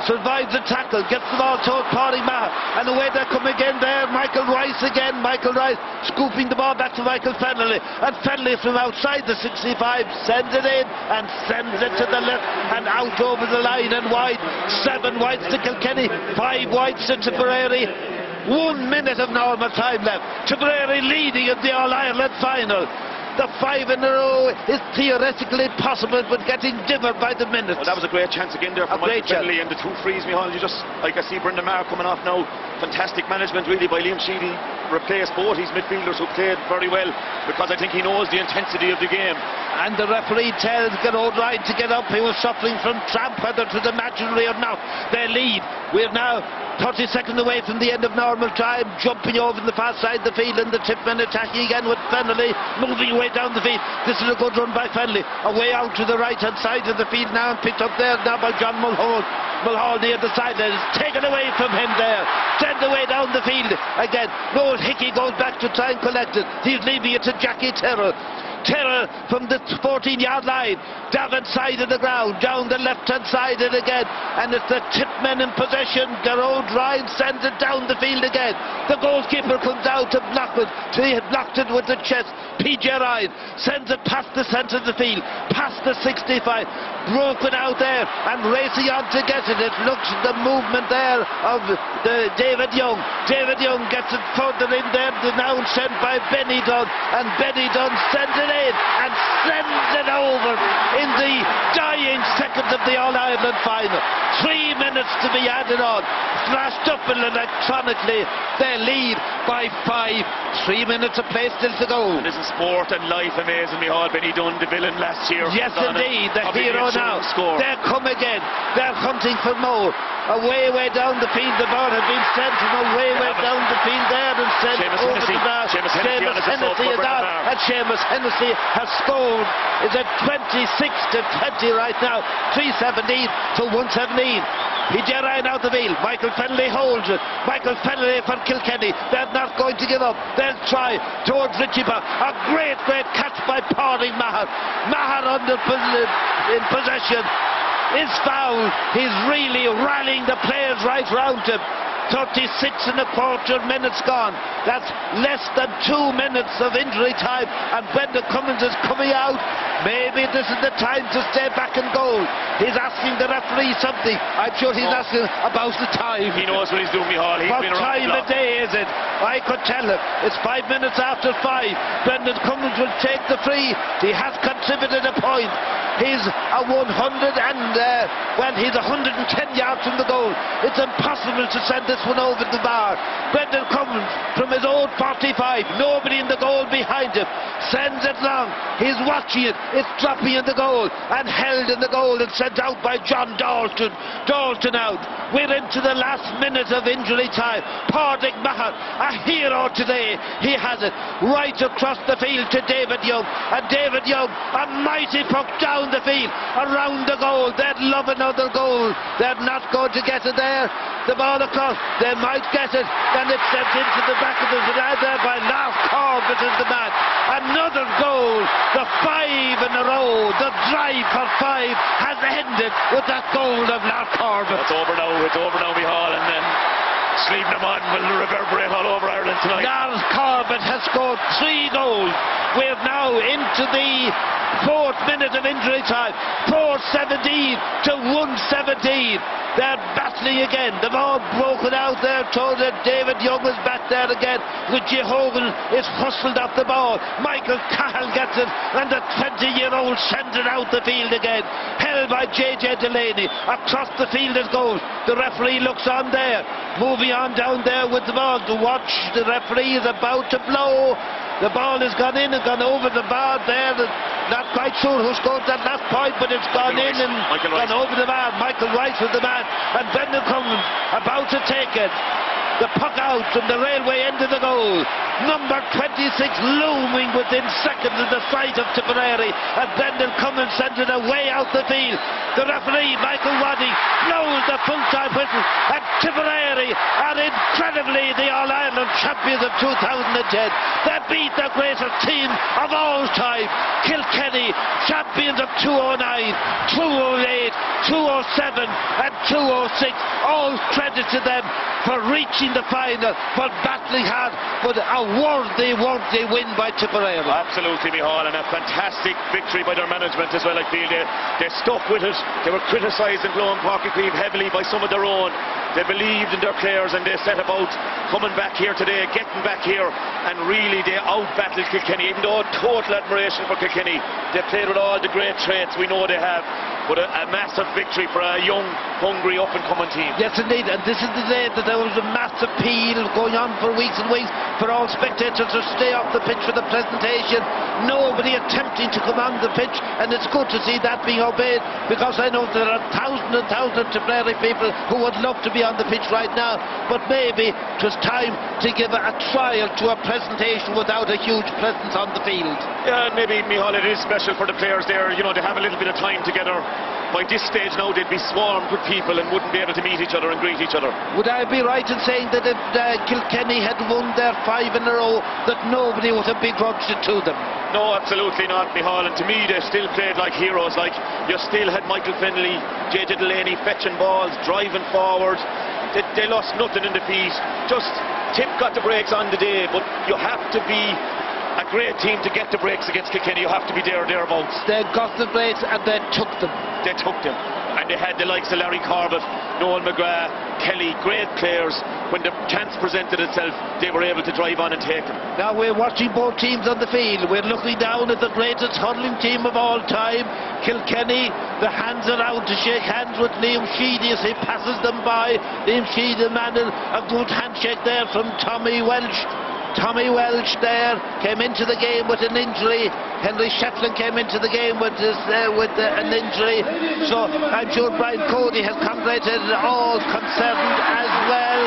survives the tackle, gets the ball towards Pádraig Maher, and away they come again there. Michael Rice again. Michael Rice scooping the ball back to Michael Fennelly, and Fennelly from outside the 65 sends it in and sends it to the left and out over the line and wide. 7 wides to Kilkenny, 5 wides to Tipperary. 1 minute of normal time left. Tipperary leading in the All-Ireland final. The 5 in a row is theoretically possible, but getting dimmered by the minutes. Well, that was a great chance again there for Michael Fennelly, and the 2 frees, Micheál. You just, like, I see Brendan Maher coming off now. Fantastic management really by Liam Sheedy. Replaced both his midfielders who played very well, because I think he knows the intensity of the game. And the referee tells Gerard Ryan to get up. He was suffering from tramp, whether to the imaginary or not. They lead. We're now 30 seconds away from the end of normal time, jumping over the far side of the field, and the Tipmen attacking again with Fennelly moving away down the field. This is a good run by Fennelly, away out to the right hand side of the field now, and picked up there now by John Mulhall. Mulhall near the sideline is taken away from him there, sent away down the field again. Noel Hickey goes back to try and collect it. He's leaving it to Jackie Tyrrell. Tyrrell from the 14-yard line, down side of the ground, down the left-hand side and again, and it's the Tipmen in possession. Gerard Ryan sends it down the field again. The goalkeeper comes out to block it. He had blocked it with the chest. PJ Ryan sends it past the centre of the field, past the 65, broke it out there and racing on to get it. It looks the movement there of David Young. David Young gets it further in there, now sent by Benny Dunn, and Benny Dunn sends it in and sends it over in the dying seconds of the All-Ireland final. 3 minutes to be added on, flashed up electronically. They lead by 5. 3 minutes of play still to go. And isn't sport and life amazing, Micheál? Benny Dunn, the villain last year. Yes, indeed, the hero now. They're come again. They're hunting for more. Way down the field, the ball had been sent from way down the field there and sent over to the Seamus Hennessy is out, and Seamus Hennessy has scored. Is it 26 to 20 right now? 3:17 to 1:17. PJ Ryan out the field. Michael Fennelly holds it. Michael Fennelly for Kilkenny. They're not going to give up. They'll try towards Richie Maher. A great catch by Pádraig Maher. Maher in possession is fouled. He's really rallying the players right round him. 36 and a quarter minutes gone. That's less than 2 minutes of injury time, and Brendan Cummins is coming out. Maybe this is the time to stay back in goal. He's asking the referee something. I'm sure he's asking about the time. He knows what he's doing, Micheál. What time of day is it? I could tell him. It's 5 minutes after 5. Brendan Cummins will take the free. He has contributed a point. He's a 110 yards from the goal. It's impossible to send this one over the bar. Brendan Cummins from his own 45, nobody in the goal behind him, sends it long. He's watching it. It's dropping in the goal and held in the goal and sent out by John Dalton. Dalton out. We're into the last minute of injury time. Pádraig Maher, a hero today. He has it right across the field to David Young, and David Young, a mighty puck down the field around the goal. They'd love another goal. They're not going to get it there. The ball across, they might get it, then it's sent into the back of the net there by Lars Corbett is the man. Another goal, the 5 in a row. The drive for 5 has ended with that goal of Lars Corbett. It's over now, Micheál, and then Sliabh na Móna will reverberate all over Ireland tonight. Lars Corbett has scored 3 goals. We're now into the 4th minute of injury time. 4:17 to 1:17. They're battling again. The ball broken out there. Told that David Young was back there again. Richie Hogan is hustled off the ball. Michael Cahill gets it, and the 20-year-old sends it out the field again. Held by J.J. Delaney. Across the field it goes. The referee looks on there. Moving on down there with the ball to watch. The referee is about to blow. The ball has gone in and gone over the bar there. Not quite sure who scored that last point, but it's gone in and gone over the bar. Michael Rice was the man, and Brendan Cummins about to take it. The puck out from the railway end of the goal. Number 26 looming within seconds of the sight of Tipperary, and Brendan Cummins sends it away out the field. The referee, Michael Waddy, blows the full-time whistle, and Tipperary are incredibly the All-Ireland champions of 2010. They beat the greatest team of all time, Kilkenny, champions of 209, 208, 207 and 206. All credit to them for reaching the final, for battling hard, but a worthy win by Tipperary. Absolutely, Micheál, and a fantastic victory by their management as well. I feel they stuck with it. They were criticised in Glóin Páirc Uí Chaoimh heavily by some of their own. They believed in their players, and they set about coming back here today, getting back here, and really they out-battled Kilkenny. Even though total admiration for Kilkenny, they played with all the great traits we know they have. But a massive victory for a young, hungry, up-and-coming team. Yes, indeed, and this is the day that there was a massive appeal going on for weeks and weeks for all spectators to stay off the pitch for the presentation. Nobody attempting to come on the pitch, and it's good to see that being obeyed, because I know there are thousands and thousands of Tipperary people who would love to be on the pitch right now, but maybe it was time to give a trial to a presentation without a huge presence on the field. Yeah, maybe, Micheál, it is special for the players there. You know, they have a little bit of time together. By this stage now, they'd be swarmed with people and wouldn't be able to meet each other and greet each other. Would I be right in saying that if Kilkenny had won their 5 in a row, that nobody would have begrudged it to them? No, absolutely not, Micheál. And to me, they still played like heroes. Like, you still had Michael Finley, J.J. Delaney fetching balls, driving forward. They lost nothing in defeat. Just Tip got the breaks on the day, but you have to be a great team to get the breaks against Kilkenny. You have to be there or thereabouts. They got the breaks and they took them. They took them. And they had the likes of Larry Corbett, Noel McGrath, Kelly, great players. When the chance presented itself, they were able to drive on and take them. Now we're watching both teams on the field. We're looking down at the greatest hurling team of all time, Kilkenny. The hands are out to shake hands with Liam Sheedy as he passes them by. Liam Sheedy, the man, a good handshake there from Tommy Welsh. Tommy Welsh there came into the game with an injury. Henry Shefflin came into the game with an injury. So I'm sure Brian Cody has congratulated all concerned as well.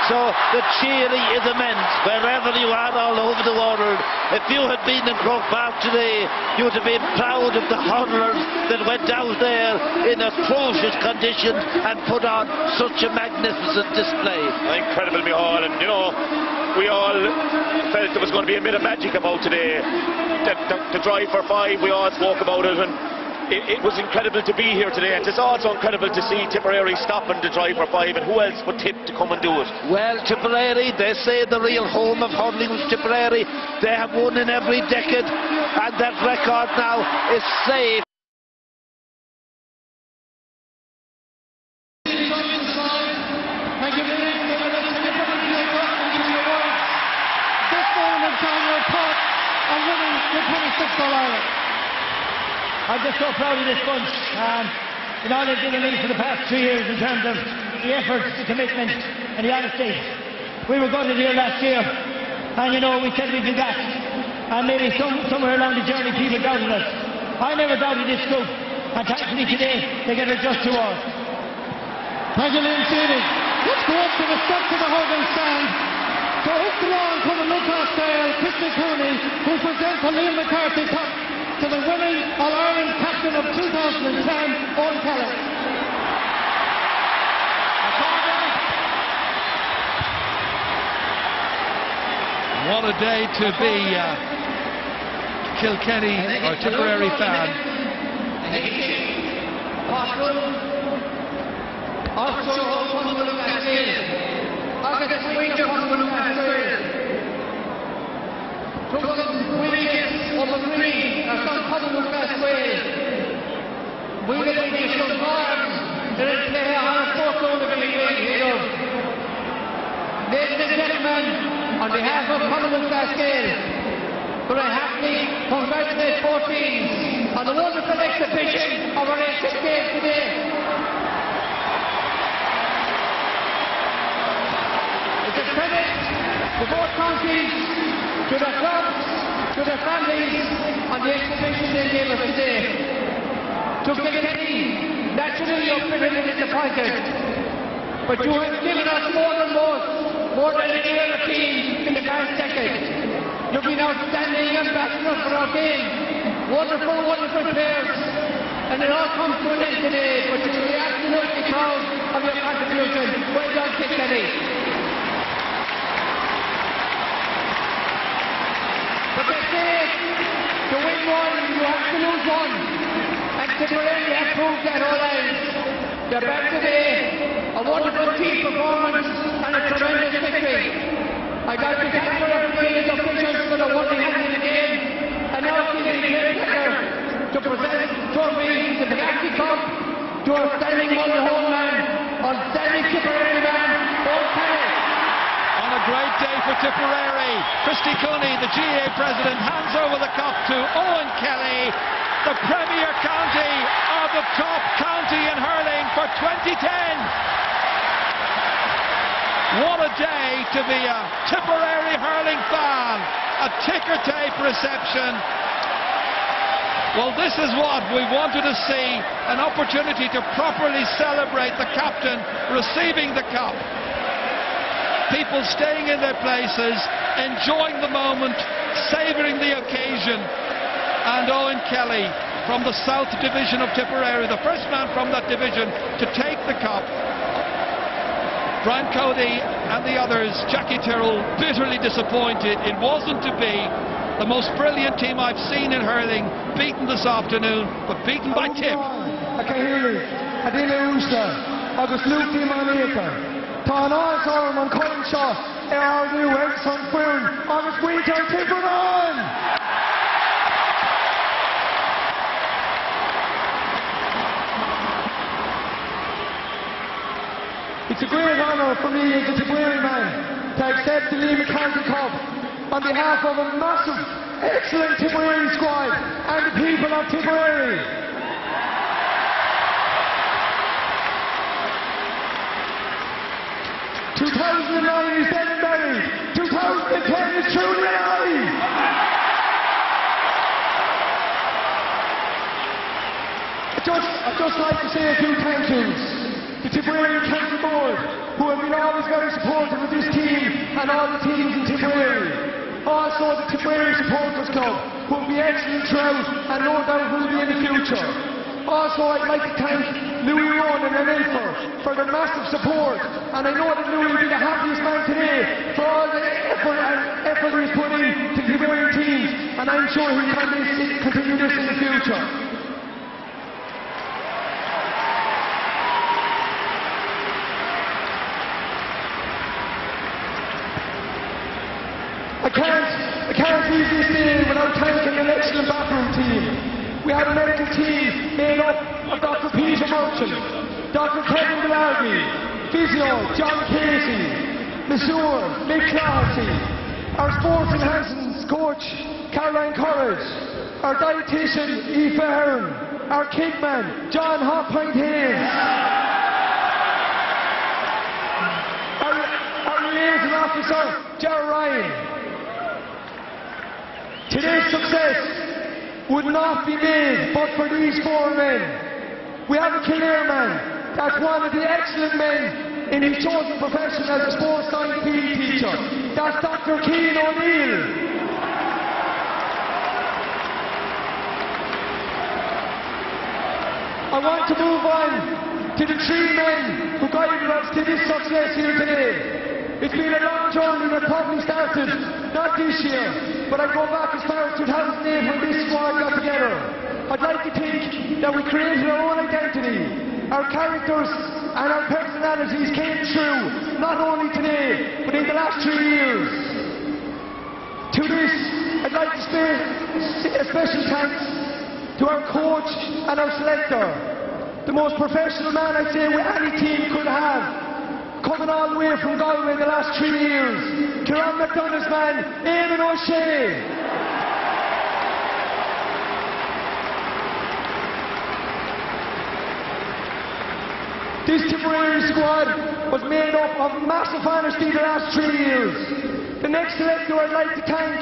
So the cheering is immense wherever you are all over the world. If you had been in Croke Park today, you would have been proud of the hurlers that went out there in atrocious conditions and put on such a magnificent display. Incredible, Micheál, and you know, we all felt there was going to be a bit of magic about today. The drive for 5, we all spoke about it, and it was incredible to be here today, and it's also incredible to see Tipperary stopping the drive for 5, and who else would tip to come and do it? Well, Tipperary, they say the real home of hurling was Tipperary. They have won in every decade, and that record now is safe. Thank you very much. This moment on your report on winning the 26th All-Ireland. I'm just so proud of this bunch. You know, they've given me for the past 3 years in terms of the effort, the commitment and the honesty. We were gutted here last year, and you know, we said we'd be back. And maybe somewhere along the journey people doubted us. I never doubted this group, and thankfully today they get a just reward. Thank you, Liam Sheedy. Let's go up to the steps of the hurling stand. So up the lawn come the Lucas Dale, Christy Cooney, who presents the Liam McCarthy Cup to the winning All-Ireland captain of 2010, Owen Kelly. What a day to be Kilkenny or Tipperary fan. Ladies and gentlemen, on behalf of Commonwealth Cascade, could I happily congratulate both teams on the wonderful exhibition of our Ancient Games today. It's a credit to both countries, to their clubs, to their families on the exhibition they gave us today. To Kilkenny, naturally you're bitterly disappointed, but you have given us more than most, more than any other team in the past decade. You've been outstanding ambassadors for our game, wonderful, wonderful players, and it all comes to an end today, but you should be absolutely proud of your contribution. Well done, Kilkenny. But they say, to win one, you have to lose one. And Tipperary have proved that all ends. They're back today, a wonderful team performance and a tremendous victory. I got to thank the referees and officials for the work they had in the game, and now it's a great pleasure to present the trophy, the McCarthy Cup, to our standing Mullinholm man, outstanding Tipperary man, Owen Kelly. On a great day for Tipperary, Christy Cooney, the GAA president, hands over the cup to Owen Kelly, the premier county of the top county in hurling for 2010. What a day to be a Tipperary hurling fan. A ticker tape reception. Well, this is what we wanted to see, an opportunity to properly celebrate the captain receiving the cup. People staying in their places, enjoying the moment, savouring the occasion. And Owen Kelly from the South Division of Tipperary, the first man from that division to take the cup. Brian Cody and the others, Jackie Tyrrell, bitterly disappointed. It wasn't to be. The most brilliant team I've seen in hurling, beaten this afternoon, but beaten by Tip. Kahiri, Adina Usta, August Luke Maneka, Ton Arm on Colin Shaw, Erdu Edson Fern, August Winter Tipperary. It's a great honour for me as a Tipperary man to accept the Liam McCarthy Cup on behalf of a massive, excellent Tipperary squad and the people of Tipperary. "2009 is dead and buried. 2010 is truly alive." I'd just like to say a few thank yous. The Tipperary County Board, who have been always very supportive of this team and all the teams in Tipperary. Also the Tipperary Supporters Club, who will be excellent throughout and no doubt will be in the future. Also I'd like to thank Louis Rowan and Renelfer for their massive support, and I know that Louis will be the happiest man today for all the effort he's put in to the Tipperary teams, and I'm sure he can continue this in the future. I can't leave this day without thanking an excellent backroom team. We had a medical team made up of Dr. Peter Merchant, Dr. Kevin Gallagher, physio John Casey, Monsieur Mick Clarty, our sports enhancement coach Caroline Courage, our dietitian Aoife Hearn, our kidman John Hotpoint Hayes, our liaison officer Ger Ryan. Today's success would not be made but for these four men. We have a Kildare man that's one of the excellent men in his chosen profession as a sports science PE teacher. That's Dr. Cian O'Neill. I want to move on to the three men who guided us to this success here today. It's been a long journey that probably started not this year, but I go back as far as 2008 when this squad got together. I'd like to think that we created our own identity. Our characters and our personalities came true, not only today, but in the last 3 years. To this, I'd like to say a special thanks to our coach and our selector, the most professional man I'd say any team could have, coming all the way from Galway in the last 3 years. Kieran McDonough's man, Eamon O'Shea. This Tipperary squad was made up of massive honesty the last 3 years. The next selector I'd like to thank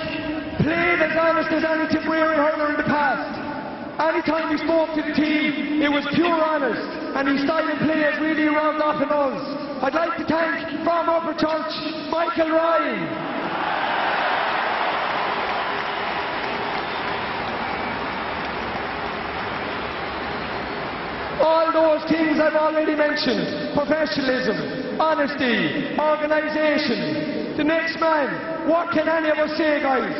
played as honest as any Tipperary hurler in the past. Anytime we spoke to the team, it was pure honest, and his style of play has really rubbed off on us. I'd like to thank from Upperchurch, Michael Ryan. All those things I've already mentioned: professionalism, honesty, organisation. The next man, what can any of us say, guys?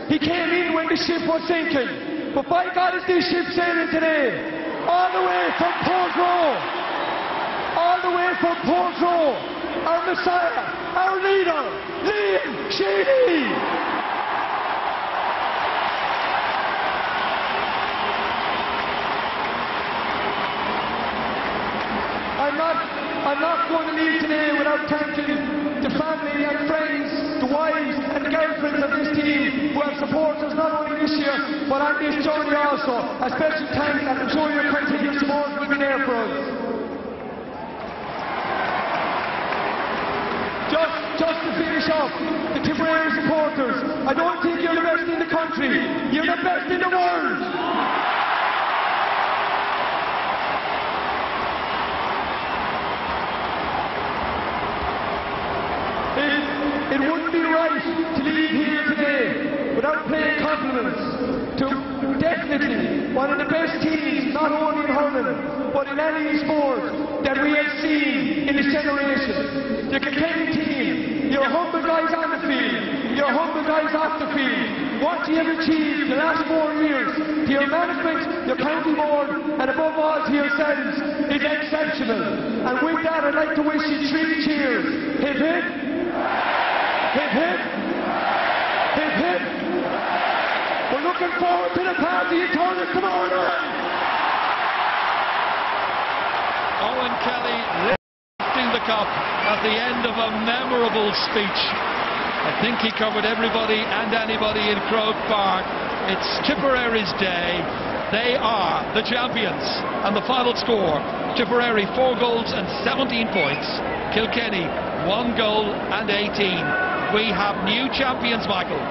He came in when the ship was sinking. But by God, is this ship sailing today? All the way from Portroe. All the way from Portroe. Our Messiah, our leader, Liam Sheedy. I'm not going to leave today without thanking the family and friends, the wives and the girlfriends of this team who have supported us not only this year but on this journey also. A special thanks, and I'm sure your continued support will be there for us. Just to finish off, the Tipperary supporters, I don't think you're the best in the country, you're the best in the world. It wouldn't be right to leave here today without paying compliments to definitely one of the best teams, not only in hurling, but in any sport that we have seen in this generation. The Kilkenny team, your humble guys on the field, your humble guys off the field. What you have achieved the last 4 years to your management, your county board, and above all to yourselves is exceptional. And with that, I'd like to wish you 3 cheers. Hip hip. Hip hip! Hip hip! We're looking forward to the party in Turner tomorrow night! Owen Kelly lifting the cup at the end of a memorable speech. I think he covered everybody and anybody in Croke Park. It's Tipperary's day. They are the champions. And the final score, Tipperary 4 goals and 17 points. Kilkenny 1 goal and 18. We have new champions, Michael.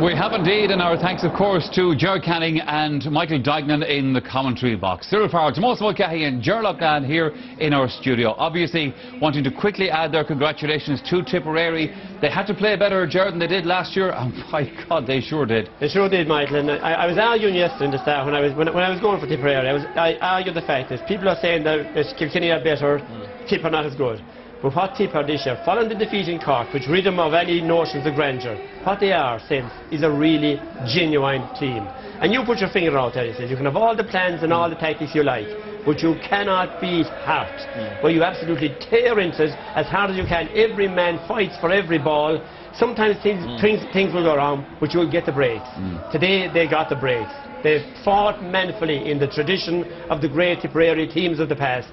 We have indeed, and our thanks, of course, to Ger Canning and Michael Duignan in the commentary box. Cyril Farrell, Jamal Mulcahy and Ger Loughlin here in our studio. Obviously, wanting to quickly add their congratulations to Tipperary. They had to play better, Ger, than they did last year, and my God, they sure did. They sure did, Michael. And I was arguing yesterday in the start when I was going for Tipperary. I argued the fact that people are saying that Kilkenny are better, Tip are not as good. But what Tip are this year, following the defeat in Cork, which rid them of any notions of grandeur, what they are since is a really genuine team. And you put your finger out there, you can have all the plans and all the tactics you like, but you cannot beat heart, where you absolutely tear into it as hard as you can. Every man fights for every ball. Sometimes things will go wrong, but you'll get the breaks. Today they got the breaks. They fought manfully in the tradition of the great Tipperary teams of the past.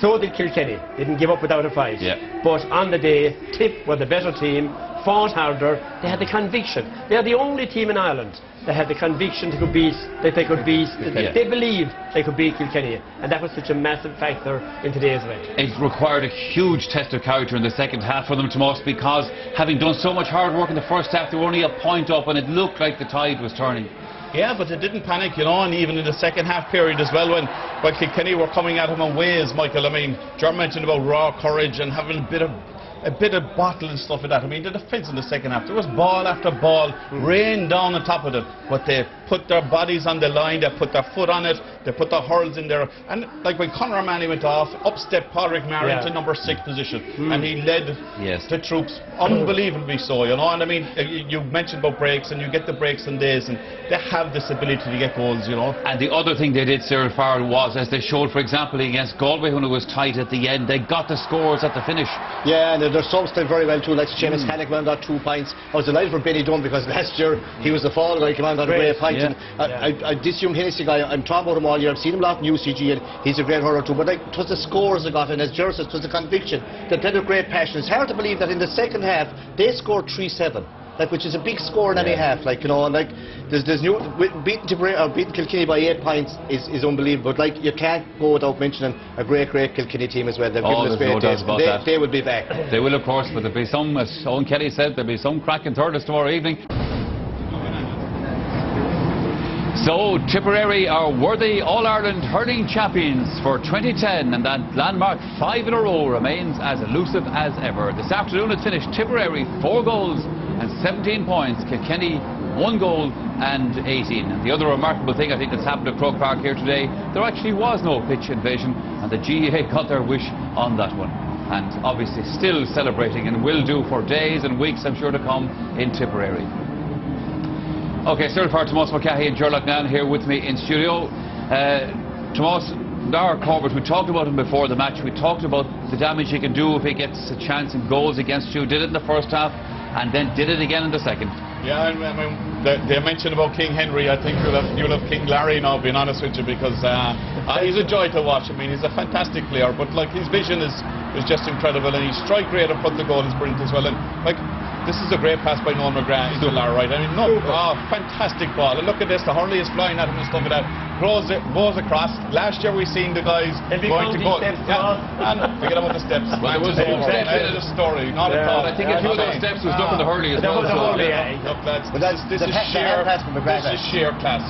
So did Kilkenny. Didn't give up without a fight. But on the day, Tip were the better team, fought harder. They had the conviction. They are the only team in Ireland that had the conviction they could beat, that they believed they could beat Kilkenny. And that was such a massive factor in today's event. It required a huge test of character in the second half for them, Tomas, because having done so much hard work in the first half, they were only a point up and it looked like the tide was turning. Yeah, but they didn't panic, you know, and even in the second half period as well, when Kilkenny were coming at him in waves, Michael. I mean, John mentioned about raw courage and having a bit of bottle and stuff like that. I mean, the defence in the second half, there was ball after ball rained down on top of it, but they put their bodies on the line, they put their foot on it, they put their hurls in there, and like when Conor O'Malley went off, up stepped Padraig Marin to number 6 position, and he led the troops unbelievably so, you know. And I mean, you mentioned about breaks, and you get the breaks in days, and they have this ability to get goals, you know. And the other thing they did, Cyril Farrell, was, as they showed, for example, against Galway when it was tight at the end, they got the scores at the finish. Yeah, and their subs did very well too, like Seamus Hannigan got 2 points. I was delighted for Benny Dunn because last year he was the fall guy, came on a great point. This young Hennessy guy, I'm talking about him all year, I've seen him a lot in UCG and he's a great hurler too, but like, it was the scores they got, and as Ger says, it was the conviction, that they had a great passion. It's hard to believe that in the second half they scored 3-7. Like, which is a big score in any half, like, you know, and like there's new beating Kilkenny by 8 points is unbelievable, but like you can't go without mentioning a great Kilkenny team as well. They've given us great days. They will be back. They will, of course, but there'll be some, as Owen Kelly said, there'll be some cracking thirds tomorrow evening. So Tipperary are worthy All-Ireland hurling champions for 2010, and that landmark 5 in a row remains as elusive as ever. This afternoon it finished Tipperary 4 goals and 17 points, Kilkenny 1 goal and 18. And the other remarkable thing I think that's happened at Croke Park here today, there actually was no pitch invasion, and the GAA got their wish on that one. And obviously still celebrating, and will do for days and weeks, I'm sure, to come in Tipperary. Okay, Cyril Farrell, Tomas Mulcahy and Ger Loughnane here with me in studio. Tomas, Dara Corbett, we talked about him before the match. We talked about the damage he can do if he gets a chance in goals against you. Did it in the first half and then did it again in the second. Yeah, I mean, they mentioned about King Henry. I think you'll have King Larry now, being honest with you, because he's a joy to watch. I mean, he's a fantastic player, but like his vision is just incredible, and his strike rate up front the goal is brilliant as well. And like, this is a great pass by Noel McGrath into Larry, right? I mean, fantastic ball. And look at this, the hurley is flying at him and stuff like that. Goes across. Last year we seen the guys going to go. And forget about the steps. Well, it was a story, not at all. I think a few of those steps was ducking the hurley as well. Look, lads, this is sheer class.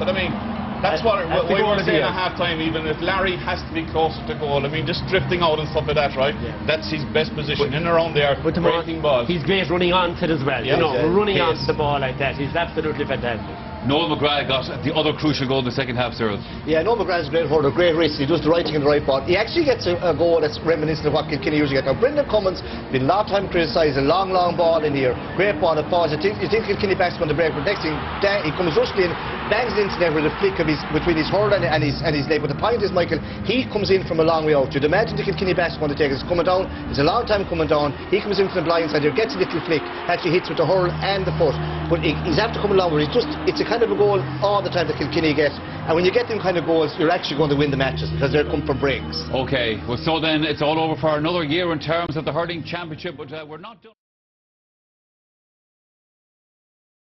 And I mean, that's what we were saying at half time. Even if Larry has to be closer to goal, I mean, just drifting out and stuff like that, right? That's his best position, in around there, breaking balls. He's great running onto it as well, you know, running onto the ball like that. He's absolutely fantastic. Noel McGrath got the other crucial goal in the second half, Cyril. Yeah, Noel McGrath is a great hurler, great race. He does the right thing in the right ball. He actually gets a goal that's reminiscent of what Kilkenny usually get. Now, Brendan Cummins been a lot of time criticised, a long ball in here. Great ball, it falls. You think Kilkenny back's going to break, but next thing, he comes rushing in, bangs into there with a flick of between his hurl and his leg. But the point is, Michael, he comes in from a long way out. You'd imagine the Kilkenny back's going to take it. It's coming down, it's a long time coming down. He comes in from the blind side, gets a little flick, actually hits with the hurl and the foot. But he's after coming along, but it's a kind of a goal all the time that Kilkenny get, and when you get them kind of goals, you're actually going to win the matches because they're come from breaks. Okay, well, so then it's all over for another year in terms of the hurling championship, but we're not done.